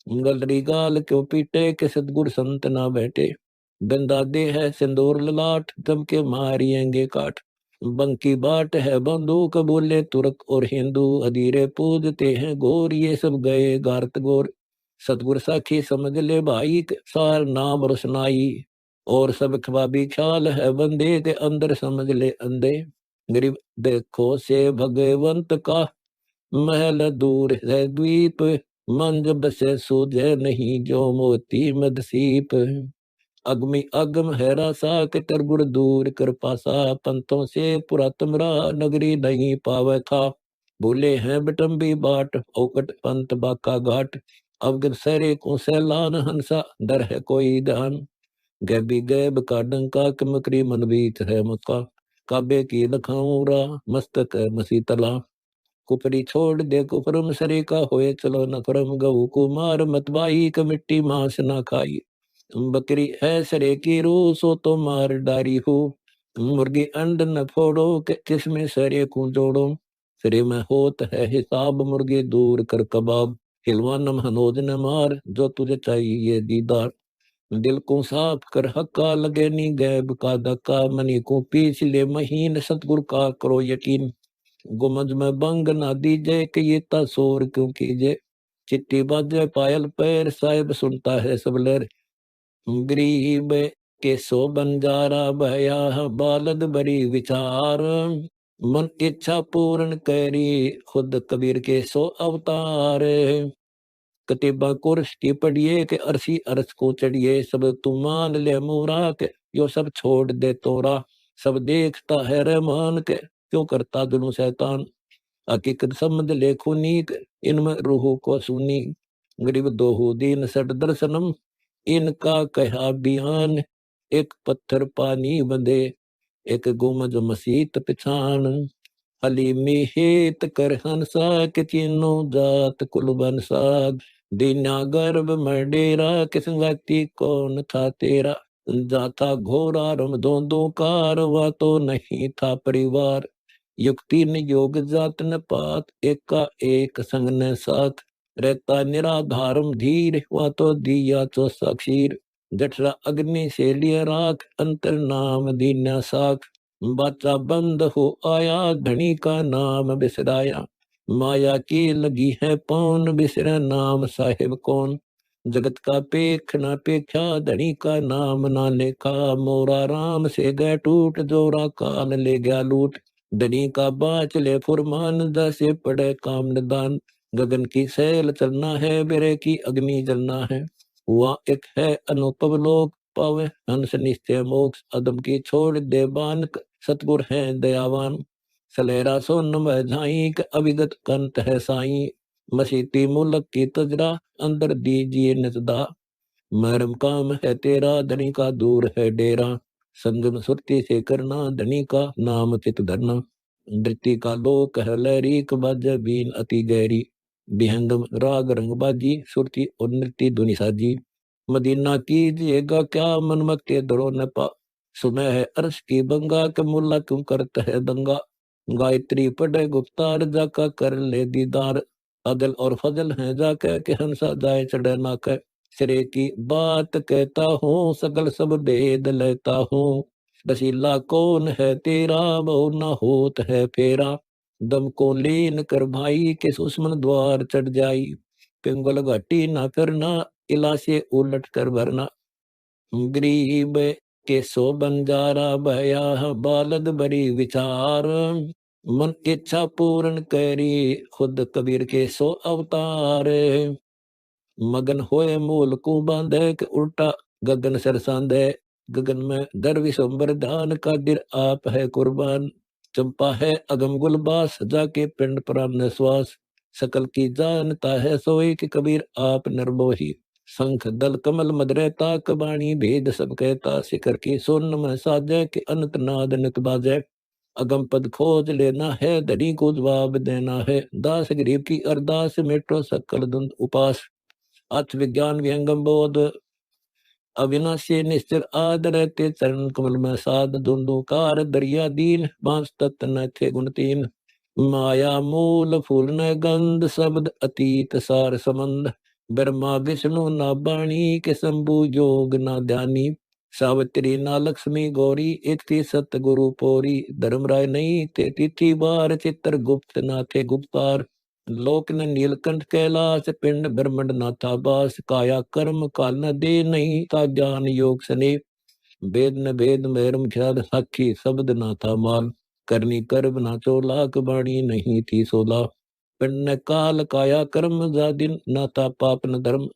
गलरी गाल क्यों पीटे के सतगुर संत ना बैठे गंदा दे है सिंदूर ललाट दम के मारियेंगे काट बंकी बाट है बंदूक बोले तुर्क और हिंदू अधीरे पूजते हैं गोर ये सब गए गारत गोर सतगुर साखी समझ ले भाई सार नाम रोशनाई और सब ख्वाबी ख्याल है बंदे के अंदर समझ ले अंधे गरीब देखो से भगवंत का महल दूर है द्वीप मंज बसे सूझे नहीं जो मोती मदसीप अगमी अगम है रासा के तरगुड़ दूर कर पासा पंतों से पुरातमरा नगरी नहीं पावे था भूले हैं बटम्बी बाट औकट पंत बाका घाट अवगत सरे को सैलान हंसा डर है कोई दान गैबी गैब का डंका कमकरी मनबीत है मुक्का काबे की लखाऊरा मस्तक है मसीतला कुपरी छोड़ दे कुफरम सरे का होए चलो न फरम गऊ कुमार मतवाई क मिट्टी मांस ना खाई बकरी है सरे की रू सो तो मार डारी हो मुर्गी अंड न फोड़ो किसमें सरे को जोड़ो सरे में होत है हिसाब मुर्गी दूर कर कबाब हिलवा नम हनोज न मार जो तुझे चाहिए दीदार दिल को साफ कर हक्का लगे नी गैब का धक्का मनी को पीछ ले महीन सतगुर का करो यकीन गुमज में बंग ना दीजे कि ये तासोर क्यों कीजे चिट्टी बाजे पायल पैर साहिब सुनता है सब लहर गरीब के सो बंजारा भया बालद बड़ी विचार मन इच्छा पूर्ण करी खुद कबीर के सो अवतार कतिबा कुर्स की पढ़िए के अरसी अरस को चढ़िए सब तू मान ले मोरा के यो सब छोड़ दे तोरा सब देखता है रहमान के क्यों करता दुनु शैतान हकीकत समझ ले खूनीक इनमें रूह को सुनी गरीब दोहू दीन सट दर्शनम इनका कहा बयान एक पत्थर पानी बंधे एक गुमज मसीत पिछान हलीमी हेत कर हंसा के तीनों जात कुल बंसाद दीना गर्भ में डेरा किस व्यक्ति कौन था तेरा जाता घोड़ा रम दो कार वा तो नहीं था परिवार युक्ति न योग जात न पात एका एक संग न साथ रहता निराधारम धीर वा तो दिया तो साक्षीर जठरा अग्नि से लिया राख अंतर नाम दीना साख बाचा बंद हो आया धनी का नाम बिसराया माया की लगी है पौन बिसरा नाम साहिब कौन जगत का पेख ना पेख्या धनी का नाम ना लेखा मोरा राम से गए टूट जोरा काल ले गया लूट धनी का बाच ले फुरमान, जैसे पड़े काम निदान। गगन की सैल चलना है, बेरे की अग्नि जलना है। हुआ एक है अनुपम लोक, पावे हंस निश्चय मोक्ष। अदम की छोड़ दे बान, सतगुर है दयावान। सलेरा सोन में झाई, अविगत कंत है साई। मसीती मुलक की तजरा, अंदर दीजिए नितदा। मरम काम है तेरा, धनी का दूर है डेरा। संगम सुरती से करना, धनी का नाम चित धरना। नृत्य का लोक है लहरी, बाज बीन अति गहरी। विहंगम राग रंग बाजी, सुरती और नृत्य धुनि साजी। मदीना कीजिएगा क्या, मन मक्के दड़ो न पा। सुबह है अर्श की बंगा, के मुल्ला क्यों करता है दंगा। गायत्री पढ़े गुप्तार, जाका कर ले दीदार। अदल और फजल है जाके, के हंसा जाए चढ़े ना के। सिरे की बात कहता हूँ, सकल सब भेद लेता हूँ। बसीला कौन है तेरा, बहु न होत है फेरा। दम को लीन कर भाई, के सुषमन द्वार चढ़ जाई। पिंगल घाटी ना करना, इला से उलट कर भरना। गरीब के सो बंजारा भया, बालद बड़ी विचार। मन इच्छा पूर्ण करी, खुद कबीर के सो अवतार। मगन होए मूल को बांधे, के उल्टा गगन सर सांधे। गगन में दर विश्वम्बर धान, का दिर आप है कुर्बान। चंपा है अगम गुलबास, जाके पिंड प्राण श्वास। सकल की जानता है सोई, कि कबीर आप निर्मोही। शंख दल कमल मद रहता, कबाणी भेद सब कहता। शिखर की सोन में साजे, के अनंत नाद नित बाजे। अगम पद खोज लेना है, धनी को जवाब देना है। दास गरीब की अरदास, मेट्रो सकल धुंध उपास। अर्थ विज्ञान विहंगम बोध, अविनाशी निश्चर आद। रहते चरण कमल में साध, धुंधुकार दरिया दीन। बांस तत्व न थे गुण तीन। माया मूल फूल न गंध, शब्द अतीत सार संबंध। ब्रह्मा विष्णु ना बाणी, के शंभु योग ना ध्यानी। सावित्री ना लक्ष्मी गौरी, इतकी सत गुरु पोरी। धर्मराय नहीं थे तिथि बार, चित्र गुप्त ना थे गुप्तार। लोक न नीलकंठ कैलाश, पिंड ब्रह्मंड नाथा बास। काया कर्म काल न दे, नहीं था ज्ञान योग सने। वेद न भेद मैरम ख्याल, साखी शब्द ना था माल। करनी कर्म ना चोलाक, बाणी नहीं थी सोला। पिंड न काल काया कर्म, जा दिन ना था पाप न धर्म।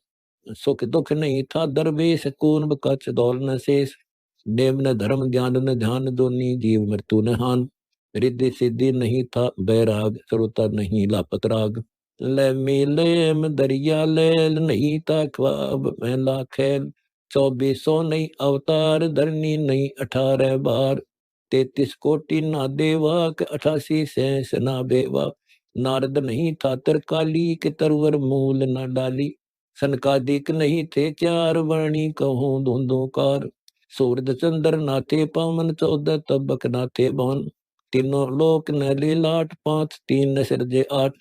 सुख दुख नहीं था दरवेश, कूर्म कच दौल न शेष। नेम न धर्म ज्ञान न ध्यान, दोनी जीव मृत्यु न हान। रिद्धि सिद्धि नहीं था बैराग, श्रोता नहीं लापत राग। ले मिलेम दरिया लेल, नहीं था ख्वाब में लाखेल। 2400 नहीं अवतार, धरनी नहीं 18 बार। 33 कोटि ना देवा, के 88 शेष ना बेवा। नारद नहीं था तरकाली, के तरवर मूल ना डाली। सनकादिक नहीं थे चार, वाणी कहूँ धुंधुकार। सूरज चंद्र नाथे पावन, 14 तबक नाथे बान। तीनों लोक न लीलाट, 5 तीन न सिरजे 8।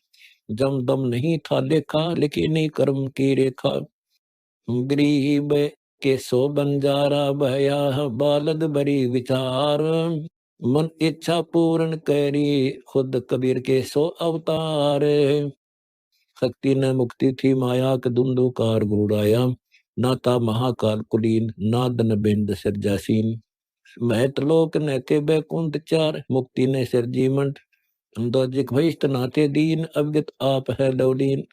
जम दम नहीं था लेखा, लेकिन नहीं कर्म की रेखा। गरीब के सो बंजारा भया, बालद बड़ी विचार। मन इच्छा पूर्ण करी, खुद कबीर के सो अवतार। शक्ति न मुक्ति थी माया, के धुंधुकार गुरुराया। ना था महाकाल कुलीन, नाद न बिंद सिरजासीन। महतलोक न के बैकुंठ चार, मुक्ति ने सिरजीमंड। अंदोजिक भविष्ट नाते दीन, अवगत आप है लवलीन।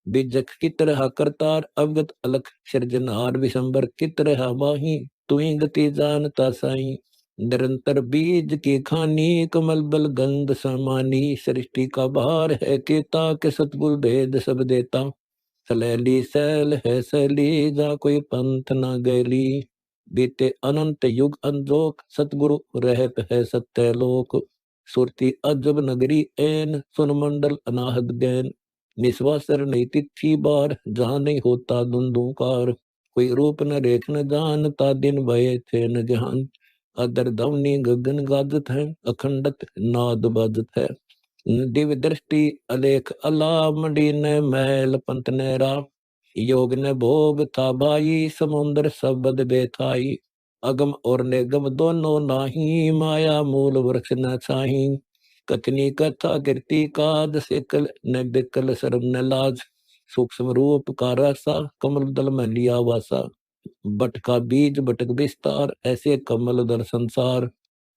बिजक की तरह करतार, अवगत अलख सिरजनहार। विशंबर की तरह माही, तुई गति जानता साई। निरंतर बीज की खानी, कमल बल गंध समानी। सृष्टि का भार है केता, के सतगुरु भेद सब देता। सलैली सैल है सैली, जा कोई पंथ न गैली। बीते अनंत युग अंजोक, सतगुरु रहत है सत्य लोक। सुरती अजब नगरी ऐन, सुन मंडल अनाहद गैन। निस्वासर नहीं तिथि बार, जहाँ नहीं होता धुंधुकार। कोई रूप न रेख न जानता, दिन भये थे न जहान। अदर धवनी गगन गाजत है, अखंडत नाद बाजत है। दिव्य दृष्टि अलेख अला, मंडी न महल पंत ने रा। योग ने भोग था भाई, समुद्र सबद बेथाई। अगम और निगम दोनों नाही, माया मूल वृक्ष न छाही। कथनी कथा कीर्ति काज, सिकल न बिकल शर्म न लाज। सूक्ष्म रूप का रसा, कमल दल में लिया वासा। बट का बीज बटक विस्तार, ऐसे कमल दल संसार।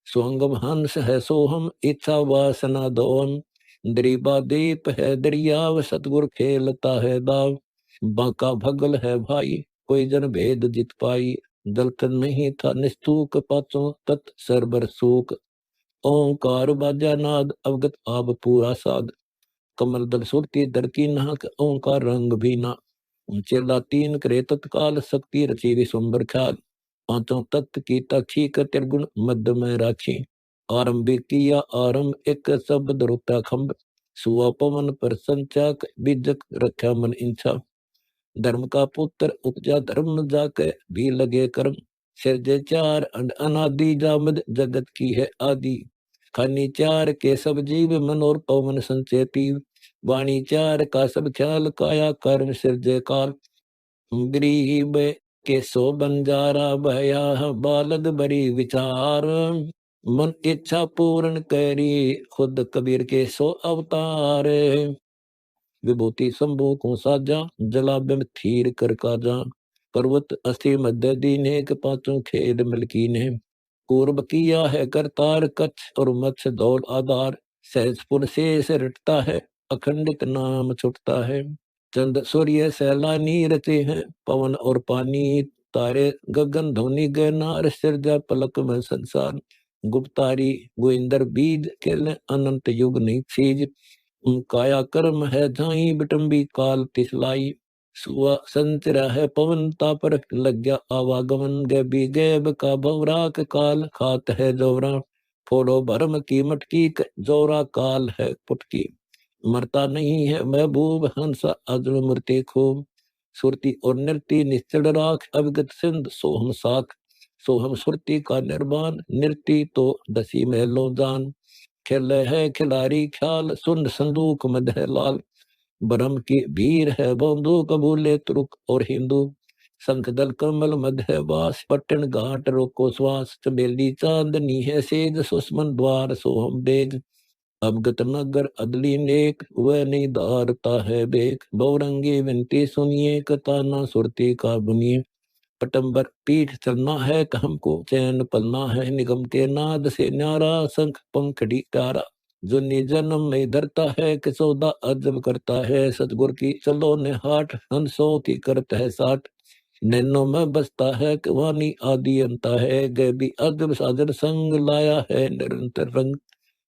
सोहंगम हंस है सोहम, इच्छा वासना दोम। दरीबा दीप है दरियाव, सतगुर खेलता है दाव। बांका भगल है भाई, कोई जन भेद जित पाई। दलथन नहीं था निस्तूक, पाचों तत् सरबर सूक। ओंकार बाजा नाद, अवगत आब पूरा साध। कमल दल सुरती दर की नाक, ओंकार रंग भी ना। चेला तीन करे तत्काल, शक्ति रची विश्वम्बर ख्याल। पांचों तत्व की तक्षी का त्रिगुण मध्य में राखी। आरंभिक किया आरंभ, एक शब्द रुता खम्भ। सुआ पवन पर संचाक, बीजक रखा मन इंछा। धर्म का पुत्र उपजा धर्म जाके, भी लगे कर्म। सिरजे चार अनादि, जामद जगत की है आदि। खानी चार के सब जीव, मन और पवन संचेती। वाणी चार का सब ख्याल, काया कर्म सिरजे काल। गरीब के सो बंजारा बया, बालद बड़ी विचार। मन इच्छा पूर्ण करी, खुद कबीर के सो अवतार। विभूति शंभु को साजा, जलाभ में थीर कर काजा। पर्वत अस्थि मध्य दीने, के पांचों खेद मलकीने। पूर्व किया है करतार, कच्छ और मत्स्य दौड़ आधार। सहजपुर से रटता है, अखंडित नाम छुटता है। चंद सूर्य सैलानी रचे हैं, पवन और पानी तारे। गगन ध्वनि गहनार, सिरजा पलक में संसार। गुप्तारी गोइंदर बीज, खेल अनंत युग नहीं चीज। काया कर्म है झाई, बिटम्बी काल तिसलाई। सुआ संतरा है पवन तापर, लग गया आवागमन। गैबी गैब का भवराक, काल खात है जोरा। फोड़ो भरम की मटकी, जोरा काल है पुटकी। मरता नहीं है महबूब, हंसा अजल मूर्ति खूब। सुरती और नृति निश्चल राख, अविगत सिंध सोहम साख। सोहम सुरती का निर्माण, नृति तो दसी महलों जान। खेल है खिलाड़ी ख्याल, सुन संदूक मद है लाल। ब्रह्म की भीर है बंदूक, भूले तुर्क और हिंदू। शंख दल कमल मद है वास, पट्टन घाट रोको श्वास। चमेली चांदनी है सेज, सुषमन द्वार सोहम बेग। अवगत नगर अदली नेक, वह नहीं धारता है बेक। बहुरंगी विनती सुनिए, कताना सुरती का बुनिए। पटंबर पीठ चलना है हमको, चैन पलना है निगम के नाद से न्यारा। शंख पंखड़ी प्यारा, जो जन्म में धरता है, कि सौदा अजब करता है। सतगुर की चलो निहाट, हंसों की करता है साठ। नैनों में बसता है, कि वाणी आदि अंता है। गैबी अजब साजन संग, लाया है निरंतर रंग।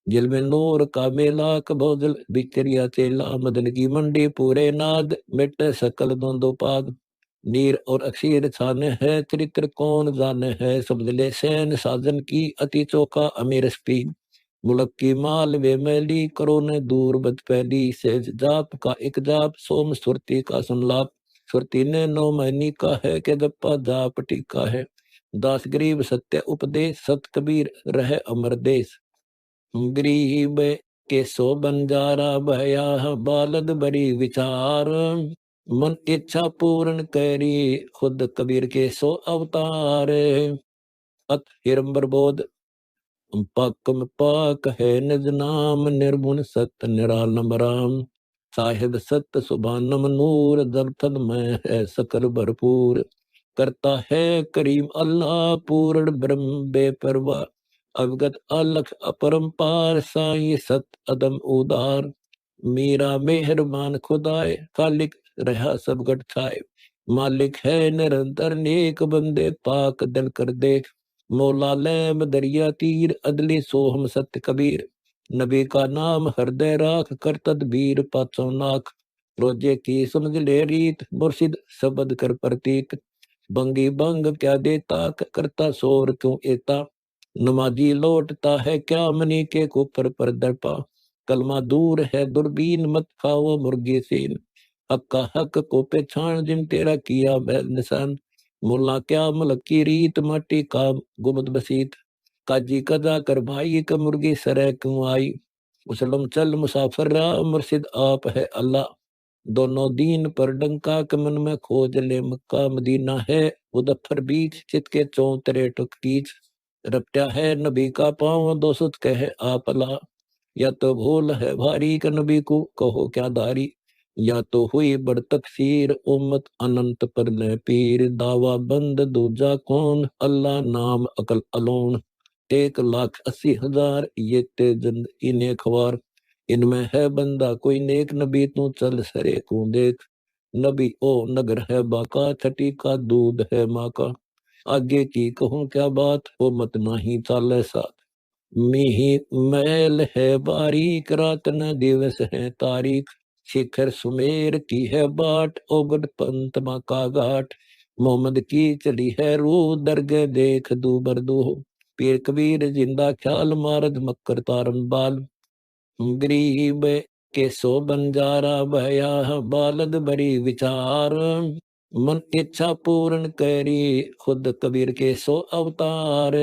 जिल में नूर का मेला, कभोजल बिचरिया चेला। मदन की मंडी पूरे नाद, मिट सकल द्वंद्व पाद। नीर और अक्षीर छाने है, चरित्र कौन जाने है। समझ ले सैन साजन की, अति चौका अमीर स्पीड। मुलक की माल वे मैली, करो न दूर बद पहली। सेज जाप का एक जाप, सोम सुरती का संलाप। सुरती ने नौ महीनी का है, के जप्पा जाप टीका है। दास गरीब सत्य उपदेश, सत कबीर रहे अमर देश। गरीब के सो बंजारा भया, बालद बड़ी विचार। मन इच्छा पूर्ण करी, खुद कबीर के सो अवतार। अत हिरंबर बोध, पाकम पाक है निज नाम। निर्गुण सत्य निरालम राम। साहिब सत्य सुभानम नूर, दर्शन में है सकल भरपूर। करता है करीम अल्लाह, पूर्ण ब्रह्म बेपरवाह। अवगत अलख अपरंपार, साई सत अदम उदार। मीरा मेहरबान खुदाए, खालिक रहा सब गट छाए। मालिक है निरंतर नेक, बंदे पाक दिल कर देख। मौला लैम दरिया तीर, अदली सोहम सत्य कबीर। नबी का नाम हृदय राख, कर तदबीर पाचों नाख। रोजे की समझ ले रीत, मुर्शिद शब्द कर प्रतीक। बंगी बंग क्या देता, करता शोर क्यों एता। नमाजी लौटता है क्या, मनी के कुपर पर दर्पा। कलमा दूर है दुर्बीन, मत खाओ मुर्गी सीन। हक का हक को पहचान, जिन तेरा किया बैल निशान। मुल्ला क्या मलक की रीत, माटी का गुमद बसीत। काजी कदा कर भाई, का मुर्गी सरे क्यों आई। मुसलम चल मुसाफिर रहा, मुर्शिद आप है अल्लाह। दोनों दीन पर डंका, के मन में खोज ले मक्का मदीना है। मुजफ्फर बीच चित के चौतरे टुक कीच। रपटा है नबी का पाँव, दो सुत कहे आप अल्लाह। या तो भूल है भारी, का नबी को कहो क्या दारी। या तो हुई बड़ तकसीर, उम्मत अनंत पर ले पीर। दावा बंद दूजा कौन, अल्लाह नाम अकल अलोन। 1,80,000 ये ते जिंद इन्हें खवार। इनमें है बंदा कोई नेक, नबी तू चल सरे को देख। नबी ओ नगर है बाका, छठी का दूध है माँ का। आगे की कहूँ क्या बात, वो मत नाही चाले साथ। मिही मैल है बारीक, रात न दिवस है तारीख। शिखर सुमेर की है बाट, ओगड पंत का घाट। मोहम्मद की चली है रू, दरगह देख दू बरदू। पीर कबीर जिंदा ख्याल, मारद मक्कर तारम बाल। गरीब के सो बंजारा भया, बालद बड़ी विचार। मन इच्छा पूर्ण करी, खुद कबीर के सो अवतार।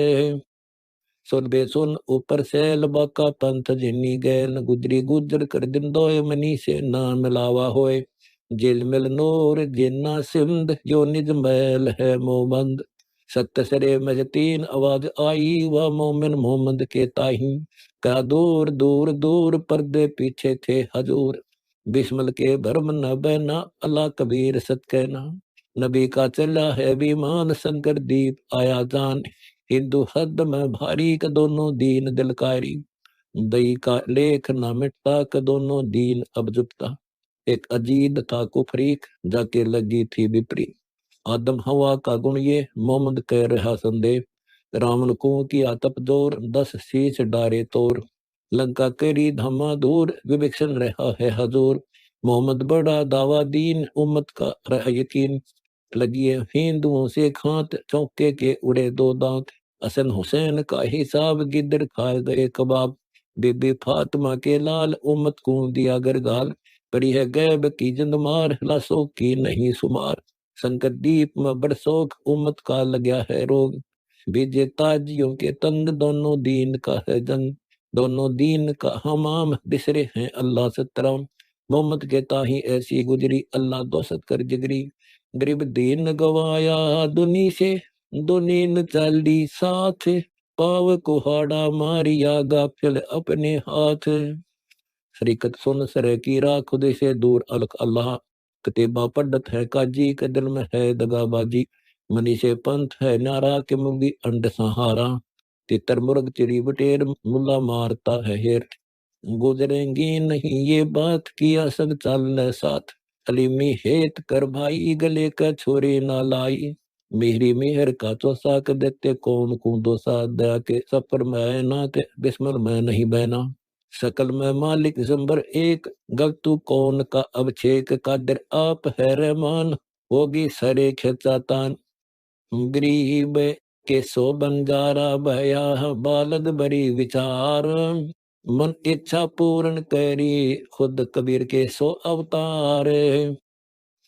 सुन बेसुन ऊपर से लबाका पंथ जिन्नी गैल, गुजरी गुजर कर दिन दोय मनी से ना मिलावा होए। जिल मिल नूर जिन्ना सिंध, जो निज मैल है मोमंद। सत्य सरे मज तीन आवाज आई, वह मोमिन मोहम्मद के ताही। क्या दूर दूर दूर पर्दे पीछे थे हजूर। बिस्मिल के भरम न बहना, अल्लाह कबीर सत कहना। नबी का चला है विमान, शंकर दीप आया जान। हिंदू हद में भारी का दोनों दीन दिलकारी। दई का लेख ना मिटता का दोनों दीन अब जुबता। एक अजीब था कुफरीक, जाके लगी थी विपरीत। आदम हवा का गुण ये, मोहम्मद कह रहा संदेह। रावण को किया तप जोर, 10 शीश डारे तोर। लंका करी धमा दूर, विभीषण रहा है हजूर। मोहम्मद बड़ा दावा दीन, उम्मत का रहा यकीन। लगी है हिंदुओं से खांत, चौके के उड़े दो दांत। हसन हुसैन का हिसाब, गिद्र खाए गए कबाब। बीबी फातिमा के लाल, उम्मत को दिया गरगाल। पड़ी है गैब की जिंद मार, लाशों की नहीं शुमार। संकट दीप में बरसोख, उम्मत का लगा है रोग। बीजे ताजियों के तंग, दोनों दीन का है जंग। दोनों दीन का हमाम, बिसरे हैं अल्लाह सतराम। मोहम्मद के ताही ऐसी गुजरी, अल्लाह दोसत कर जिगरी। गरीब दीन गवाया दुनी से, दुनी न चाली साथ। पाव कुहाड़ा मारिया, गाफिल अपने हाथ। शरीकत सुन सरे की राह, खुद से दूर अलख अल्लाह। कतीबा पढ़त है काजी, के दिल में है दगाबाजी। मनी से पंथ है नारा, के मुंगी अंड सहारा। तितर मुर्ग चिड़ी बटेर, मुल्ला मारता है हेर। गुजरेंगी नहीं ये बात, किया संग चल साथ। अलीमी हेत कर भाई, गले का छोरी ना लाई। मेरी मेहर का चौसा कर देते, कौन को दोसा। दया के सफर में नाते, बिस्मल में नहीं बहना। सकल में मालिक जंबर एक, गलतू कौन का अब छेक। कादर आप है रहमान, होगी सरे खेचातान। गरीब के सो बंजारा भया, बालद बड़ी विचार। मन इच्छा पूर्ण करी, खुद कबीर के सो अवतार।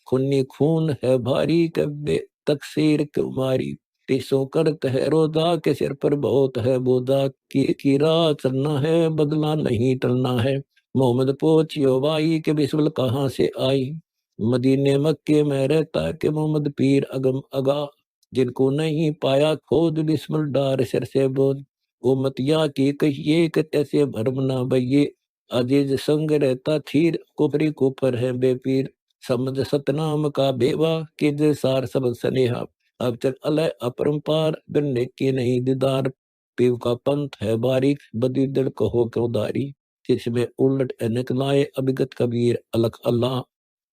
खूनी खून है भारी, कब्बे तकसीर कुमारी। तीसों करत है रोजा, के सिर पर बहुत है बोझा। की राह चलना है, बदला नहीं टलना है। मोहम्मद पोचियो भाई, के बिस्मिल कहाँ से आई। मदीने मक्के में रहता के मोहम्मद पीर अगम अगा। जिनको नहीं पाया खोद, बिस्मिल डार सिर से बोझ। उम्मतिया की कहिए कि तैसे भरम ना बइये। अजीज संग रहता थीर, कुफरी कुफर है बेपीर। समझ सतनाम का बेवा, किज सार सब स्नेहा। अब चल अलय अपरंपार, बिन की नहीं दीदार। पीव का पंथ है बारीक, बदी दिल कहो क्यों दारी। जिसमें उलट अनक लाए, अभिगत कबीर अलख अल्लाह।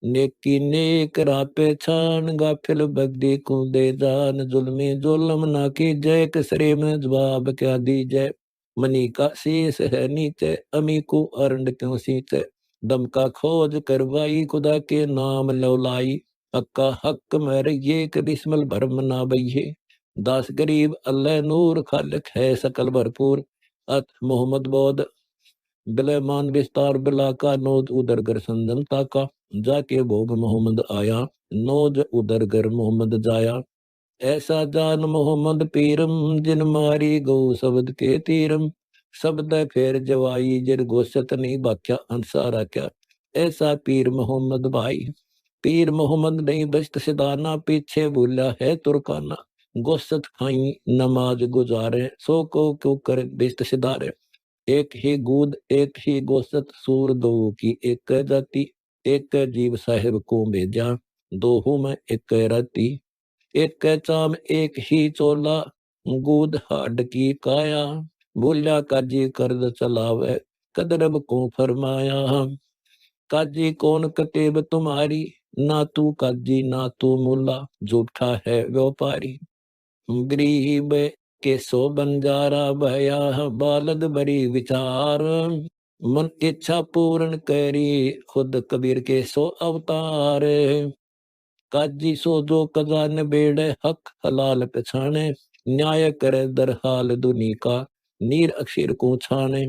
नेकी नेक राह पे छान, गाफिल बगदी को दे जान। जुल्मी जुल्म ना की जय, कसरे में जवाब क्या दी जय। मनी का शीस है नीचे, अमी को अरंड क्यों सींचे। दम का खोज करवाई, खुदा के नाम लौलाई। हक्का हक में रहिए, कि बिस्मिल भरम ना बइये। दास गरीब अल्लाह नूर, खालिक है सकल भरपूर। अत मोहम्मद बोध बिलमान विस्तार, बिला का नोज उदर गर संदन ताका। जाके भोग मोहम्मद आया, नोज उदर गर मोहम्मद जाया। ऐसा जान मोहम्मद पीरम, जिन मारी गौ शब्द के तीरम। शब्द फेर जवाई, जिन गोशत नहीं बाख्या अंसारा क्या। ऐसा पीर मोहम्मद भाई। पीर मोहम्मद नहीं बस्त सिदाना, पीछे भूला है तुरकाना। गोशत खाई नमाज गुजारे, सो को क्यों कर बेस्त सिदारे। एक ही गूद एक ही गोशत, सूर दो की एक जाति। एक जीव साहिब को भेजा, दो हूं मैं एक राती। एक चाम एक ही चोला, गूद हाड की काया, बोलिया काजी कर्ज चलावे, कदरब को फरमाया। काजी कौन कतेब तुम्हारी, ना तू काजी ना तू मुल्ला, झूठा है व्यापारी। गरीब के सो बंजारा भया, बालद बड़ी विचार, मन इच्छा पूर्ण करी, खुद कबीर के सो अवतार। काजी सो जो कजा निबेड़े, हक हलाल पछाने, न्याय करे दर हाल दुनी का, नीर अक्षर को छाने।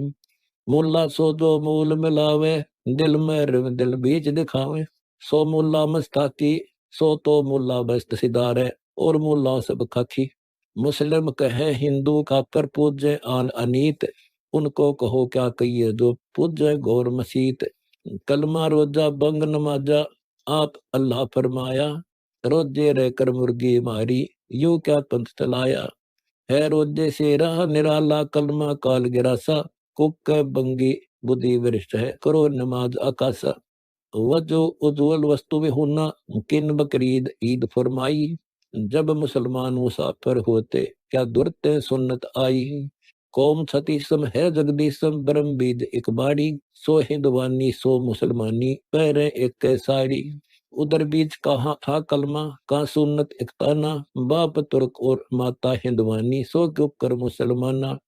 मुल्ला सो जो मूल मिलावे, दिल में रिव दिल बीच दिखावे। सो मुल्ला मस्ताकी, सो तो मुल्ला बस्त सिदारे, और मुल्ला सब खाकी। मुस्लिम कहे हिंदू का पर पूज्य आन अनीत, उनको कहो क्या कहिए जो पूज्य गौर मसीत। कलमा रोजा बंग नमाजा, आप अल्लाह फरमाया, रोजे रहकर मुर्गी मारी, यूं क्या पंथ चलाया। है रोजे से राह निराला, कलमा काल गिरासा, कुक बंगी बुद्धि वरिष्ठ है, करो नमाज आकाशा। वजो उज्जवल वस्तु में होना, किन बकरीद ईद फरमाई। जब मुसलमान मुसाफिर होते, क्या दुरत सुन्नत आई। कौम छतीसम है जगदीशम, ब्रह्म बीज एक बाड़ी। सो हिंदवानी सो मुसलमानी, पैरे एक कैसारी। उधर बीच कहाँ था कलमा, कहाँ सुन्नत एक ताना। बाप तुर्क और माता हिंदवानी, सो क्यों कर मुसलमाना।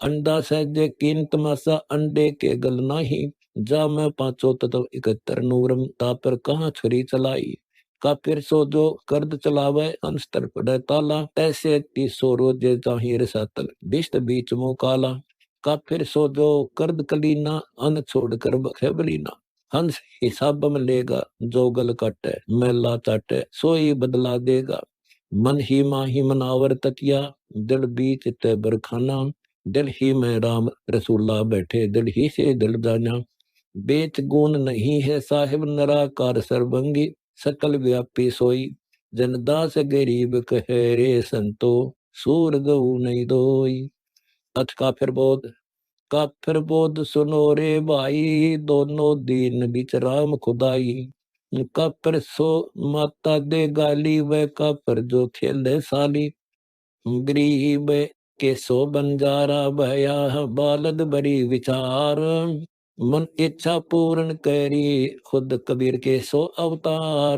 अंडा सहजे कीन तमाशा, अंडे के गल नाही। जा मैं पांचों तत्व 71 नूरम, तापर कहाँ छुरी चलाई। काफिर सो जो कर्द चलावे, अंस्तर पड़े ताला। ऐसे 300 रोजे जाहिर सातल, बिस्त बीच मुंह काला। काफिर सो जो कर्द कलीना, अन छोड़ कर बखे बलीना। हंस हिसाब में लेगा, जो गल काटे मैला चाटे, सोई बदला देगा। मन ही माही मनावर तकिया, दिल बीच ते बरखाना। दिल ही में राम रसूला बैठे, दिल ही से दिल जाना। बेच गुण नहीं है साहिब, नराकार सर्वंगी। सकल व्यापी सोई, जनदास गरीब कहे रे संतो, सूर गऊ नहीं दोई। अथ काफिर बोध सुनो रे भाई, दोनों दीन बिच राम खुदाई। काफिर सो माता दे गाली, वह काफिर जो खेले साली। गरीब के सो बंजारा भया, बालद बड़ी विचार। मन इच्छा पूर्ण करी, खुद कबीर के सो अवतार।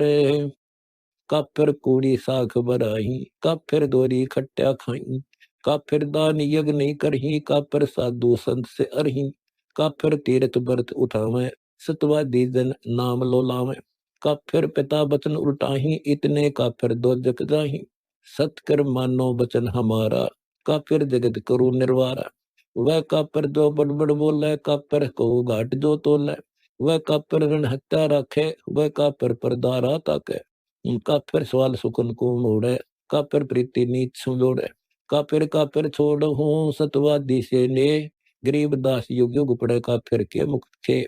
काफिर कूड़ी साख बराही, काफिर दोरी खट्टा खाई। काफिर दान यज्ञ नहीं करही, काफिर साधु संत से अरही। काफिर तीर्थ व्रत उठावे, सतवा दीजन नाम लो लावे। काफिर पिता वचन उल्टाही, इतने काफिर दो जग जाही। सतकर मानो वचन हमारा, काफिर जगत करू निर्वारा। वह काफिर जो बड़बड़ बोले, काफिर को घाट जो तोले। वह काफिर रण हत्या रखे, वह काफिर पर दारा ताके। काफिर सवाल सुकन को मोड़े, काफिर प्रीति नीच जोड़े। काफिर छोड़ हूँ सतवादी से ने, गरीब दास युग युग पड़े काफिर के मुख खे।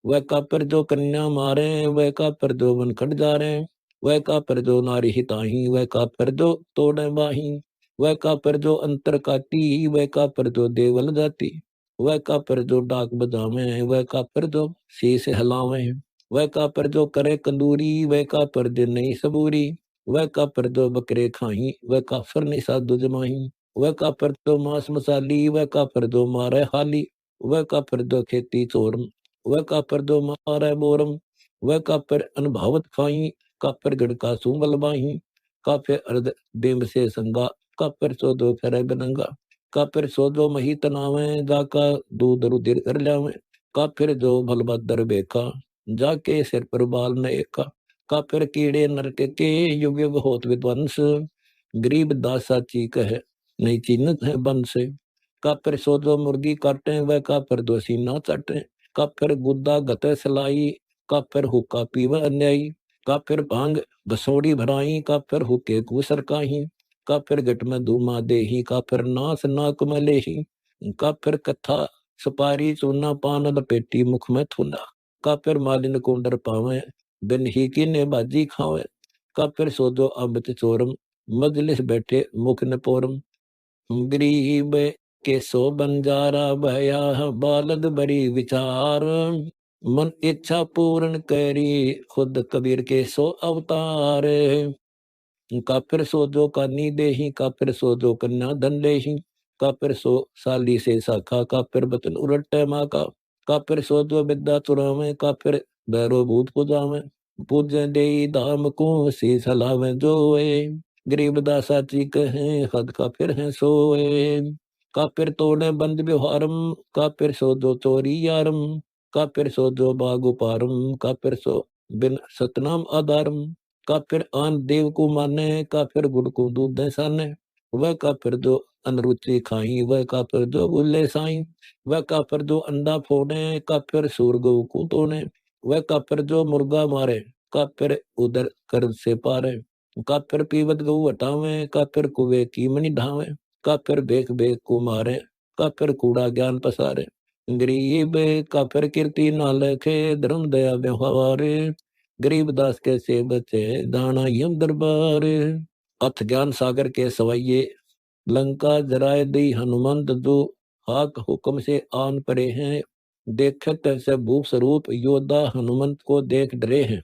वह काफिर जो कन्या मारे, वह काफिर जो वन खट जा रहे। वह काफिर जो नारी हिताही, वह काफिर जो तोड़े बाही। वह काफिर जो अंतर काटी, वह काफिर जो देवल जाती। वह काफिर जो डाक बजावे, वह काफिर जो शीश हिलावे। वह काफिर जो करे कंदूरी, वह काफिर दिन नहीं सबूरी। वह काफिर जो बकरे खाही, वह काफिर नहीं साधु जमाही। वह काफिर जो मांस मसाली, वह काफिर जो मारे हाली। वह काफिर जो खेती चोरम, वह काफिर जो मारे बोरम। वह काफिर अनभावत खाई, काफिर गढ़ का सूंगल बाही। काफिर अर्ध डिम्ब से संगा, काफिर सो दो फेरे बनंगा। काफिर सो जो मही तनावे, जाका दूध रुधिर कर लावे। काफिर जो भलभद्र बेका, जाके सिर पर बाल न एका। काफिर कीड़े नरक के, युग युग होत विध्वंस। गरीब दासा चीक है, नहीं चिन्हत है बंस। काफिर सो जो मुर्गी काटे, वह काफिर दो सीना चाटे। काफिर गुद्दा गते सलाई, काफिर हुक्का पीवा अन्यायी। काफिर भांग बसोड़ी भराई, काफिर हुक्के कुसर काही। काफिर गट में धूमा देही, काफिर नास नाक में लेही। काफिर कथा सुपारी चूना, पान लपेटी मुख में थूना। काफिर मालिन कुंडर पावे, बिन ही की ने बाजी खावे। काफिर सो जो अमृत चोरम, मजलिस बैठे मुख न पोरम। गरीब के सो बंजारा भया, बालद बड़ी विचार। मन इच्छा पूर्ण करी, खुद कबीर के सो अवतार। काफिर सो जो कानी देही, काफिर सो जो कन्या धन देही, काफिर सो साली से साखा, काफिर बचन उरट्टे माँ का, काफिर सो जो विद्या चुरावे, काफिर भैरो भूत पुजावे, पूजे दे धाम को शीस हलावे जोए, गरीब दासा ची कहे हद काफिर है सोए, काफिर तोड़े बंद व्यवहारम, काफिर सो जो चोरी यारम, काफिर सो जो बागु पारम, काफिर सो बिन सतनाम आधारम, काफिर आन देव को माने, काफिर गुड़ को दूध साने, वह काफिर जो अनरुचि खाई, वह काफिर जो बुल्ले साई, वह काफिर जो अंडा फोड़े, काफिर सूर गौ को तोड़े, वह काफिर जो मुर्गा मारे, काफिर उधर कर से पारे, काफिर पीवत गौ हटावे, काफिर कुए की मनी ढावे, काफिर बेक बेक को मारे, काफिर कूड़ा ज्ञान पसारे, गरीब काफिर कीर्ति ना लखे, धर्म दया व्यवहार, गरीब दास कैसे बचे दाना यम दरबार, अथ ज्ञान सागर के सवैये, लंका जराए दी हनुमंत जो, हाक हुक्म से आन परे हैं, देखत से भूप स्वरूप योद्धा हनुमंत को देख डरे हैं,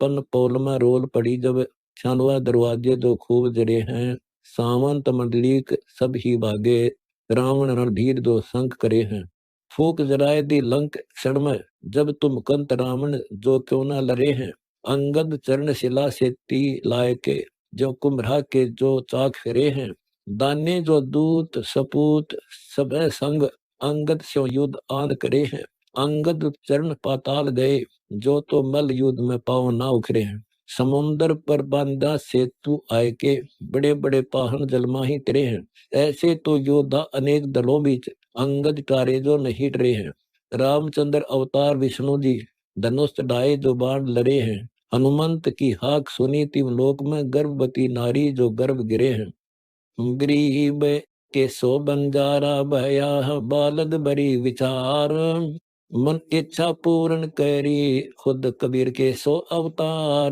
पन पौल में रोल पड़ी जब, छानवा दरवाजे जो खूब जरे हैं, सावंत मंडलीक सब ही भागे, रावण रणधीर जो संक करे हैं, फूक जराए दी लंक क्षण में, जब तुम कंत रावण जो क्यों ना लरे हैं, अंगद चरण शिला से ती लाए के, जो कुम्भरा के जो चाक फिरे हैं, दाने जो दूत सपूत सब संग, अंगद स्यो युद्ध आन करे हैं, अंगद चरण पाताल गए, जो तो मल युद्ध में पाँव ना उखरे हैं, समुंदर पर बांधा सेतु आए के, बड़े बड़े पाहन जलमा ही तेरे हैं, ऐसे तो योद्धा अनेक दलों बीच, अंगद टारे जो नहीं डरे हैं, रामचंद्र अवतार विष्णु जी धनुष चढ़ाए जो बाण लड़े हैं, हनुमंत की हाक सुनी तिम लोक में, गर्भवती नारी जो गर्भ गिरे हैं, गरीब के सो बंजारा भया, बालद बरी विचार, मन इच्छा पूर्ण करी, खुद कबीर के सो अवतार,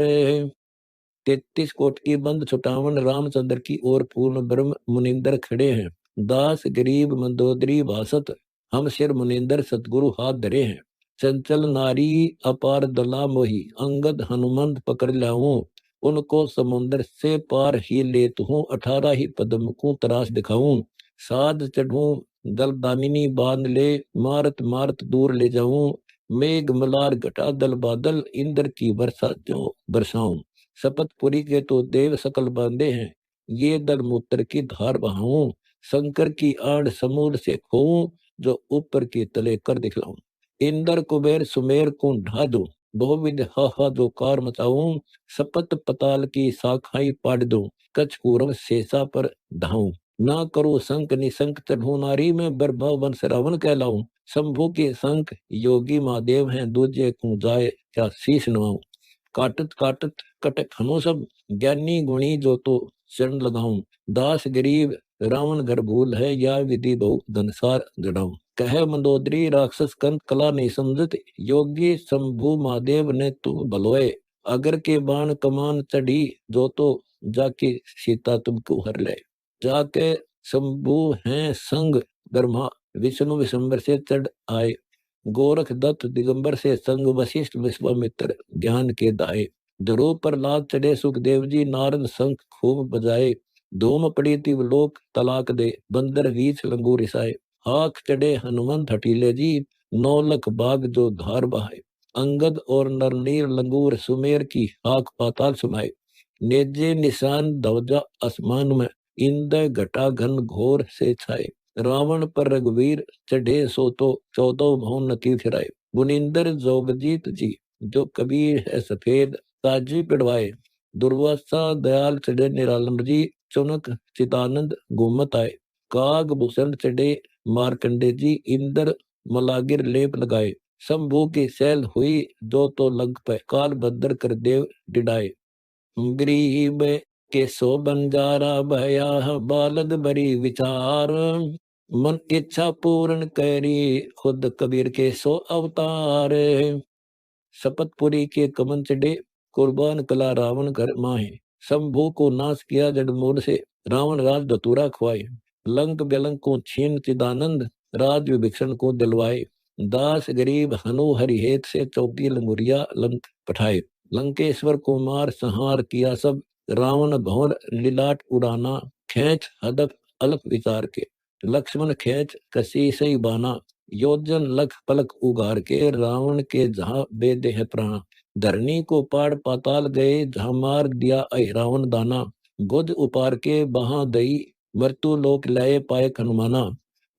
33 कोट की बंद छुटावन, रामचंद्र की ओर पूर्ण ब्रह्म मुनिंदर खड़े हैं, दास गरीब मंदोदरी भासत, हम सिर मुनिंदर सतगुरु हाथ धरे हैं, चंचल नारी अपार दला मोही, अंगद हनुमंत पकड़ लाऊं, उनको समुंदर से पार ही लेत हूँ, 18 ही पद्म को तराश दिखाऊं, साध चढ़ूं दल दामिनी बांध ले, मारत मारत दूर ले जाऊं, मेघ मलार घटा दल बादल, इंद्र की वर्षा जो बरसाऊं, शपथपुरी के तो देव सकल बांधे हैं, ये दल मूत्र की धार बहाऊं, शंकर की आड़ समूल से खोऊं, जो ऊपर के तले कर दिखलाऊं, इंद्र कुबेर सुमेर को ढा दूं, बहुविध हा जो कार मचाऊं, सपत पताल की शाखाई पाड़ दूं, कछ कूरम शेषा पर धाऊं, ना करो संक निसंक चढ़ू नारी में, बर्भा वंश रावण कहलाऊं, शंभु के संक योगी महादेव हैं, दूजे को जाए क्या शीश नवाऊं, काटत काटत कटक हनो सब, ज्ञानी गुणी जो तो चरण लगाऊं, दास गरीब रावण घर भूल है, या विधि बहु धनसार जड़ाऊं, कह मंदोदरी राक्षस कंत कला नहीं समझत, योगी शंभु महादेव ने तू भलोए, अगर के बाण कमान चढ़ी, जो तो जाके सीता तुमको हर ले, जाके शंभु हैं संग ब्रह्मा विष्णु विशंबर से चढ़ आए, गोरख दत्त दिगंबर से संग वशिष्ठ विश्वामित्र ज्ञान के दाए, ध्रुव पर लाद चढ़े सुखदेव जी, नारद शंख खूब बजाए, धूम पड़ी तिव लोक तलाक दे, बंदर वीच लंगूर रिसाए, हाथ चढ़े हनुमंत हटीले जी, 9 लाख बाग जो धार बहाए, अंगद और नरनीर लंगूर सुमेर की हाक पाताल सुनाए, नेजे निशान ध्वजा आसमान में, इंद्र घटा घन घोर से छाए, रावण पर रघुवीर चढ़े सो तो 14 भवन नती फिराए, मुनिंदर जोगजीत जी जो कबीर है सफेद, ताजी पिड़वाए, दुर्वासा दयाल चढ़े निरालम जी, चुनक चितानंद घूमत आए, काग भूषण चढ़े मारकंडे जी, इंद्र मलागिर लेप लगाए, शंभु की सैल हुई जो तो लंक पे, काल भद्र कर देव डिडाए, गरीब के सो बंजारा भया, बालद बरी विचार, मन इच्छा पूर्ण करी, खुद कबीर के सो अवतार, शपथपुरी के कमन चढ़े, कुर्बान कला रावण घर माहे, शंभु को नाश किया जड़मूल से, रावण राज धतूरा खुआए, लंक बेलंक को छीन चिदानंद, राज विभीषण को दिलवाए, दास गरीब हनु हरिहेत से 34 लंगुरिया लंक पठाए, लंकेश्वर को मार संहार किया सब, रावण भौर लिलाट उड़ाना, खेच हदफ अलख विचार के। लक्ष्मण खेच कसी सही बाना, योजन लख पलक उगार के। रावण के जहां बेदे है प्राण, धरनी को पाड़ पाताल गए। जहां मार दिया ऐ रावण दाना, गुद उपार के बहा दई। मृत्यु लोक लाए पाए हनुमाना,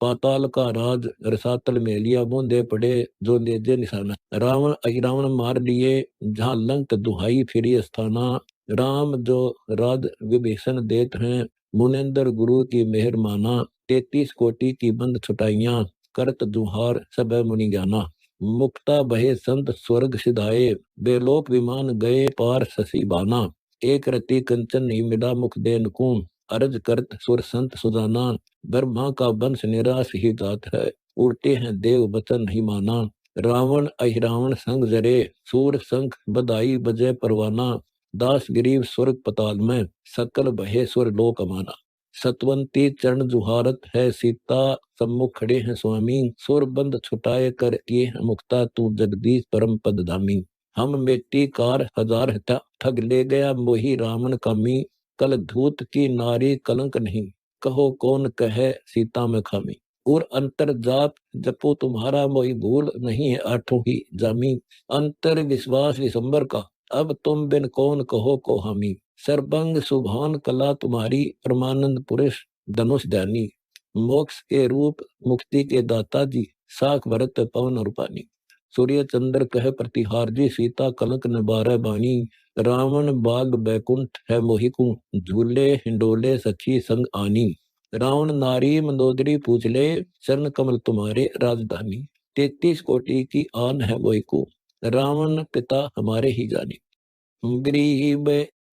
पाताल का राज रसातल में लिया। बूंदे पड़े जो लेजे निशाना, रावण ऐ रावण मार लिए। जहां लंक दुहाई फिरी स्थाना, राम जो राज विभीषण देत हैं। मुनेन्द्र गुरु की मेहर माना, 33 कोटि की बंद छुटाइयां। करत दुहार सब मुनि ज्ञाना, मुक्ता बहे संत स्वर्ग सिधाए। बेलोक विमान गए पार शशि बाना, एक रति कंचन नहीं मिला मुख दे नुकुम। अर्ज करत सुर संत सुजाना, ब्रह्मा का वंश निराश ही जात है। उड़ते हैं देव वचन नहीं माना, रावण अहिरावण संग जरे। सूर शंख बधाई बजे परवाना, दास गिरीव स्वर्ग पताल में। सकल बहे सुर लोक अमाना, सतवंती चरण जुहारत है सीता। सम्मुख खड़े हैं स्वामी, सुर बंद छुटाए कर किए हैं मुक्ता। तू जगदीश परम पद धामी, हम मेटी कार हजार ठग ले गया मोही रावण कामी। कल धूत की नारी कलंक नहीं, कहो कौन कहे सीता में खामी। और अंतर जाप जपो तुम्हारा, मोही भूल नहीं है आठों ही जामी। अंतर विश्वास विशंबर का, अब तुम बिन कौन कहो को हामी। सर्वंग सुभान कला तुम्हारी, परमानंद पुरुष धनुष ध्यानी। मोक्ष के रूप मुक्ति के दाता जी, साख भरत पवन रूपानी। सूर्य चंद्र कह प्रतिहार जी, सीता कलंक न बारह बानी। रावण बाग बैकुंठ है मोहिकू, झूले हिंडोले सखी संग आनी। रावण नारी मंदोदरी पूछ ले, चरण कमल तुम्हारे राजधानी। 33 कोटि की आन है मोहिकू, रावण पिता हमारे ही जानी। गरीब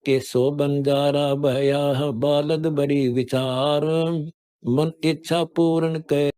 के सो बंजारा भया, बालद बड़ी विचार। मन इच्छा पूर्ण कै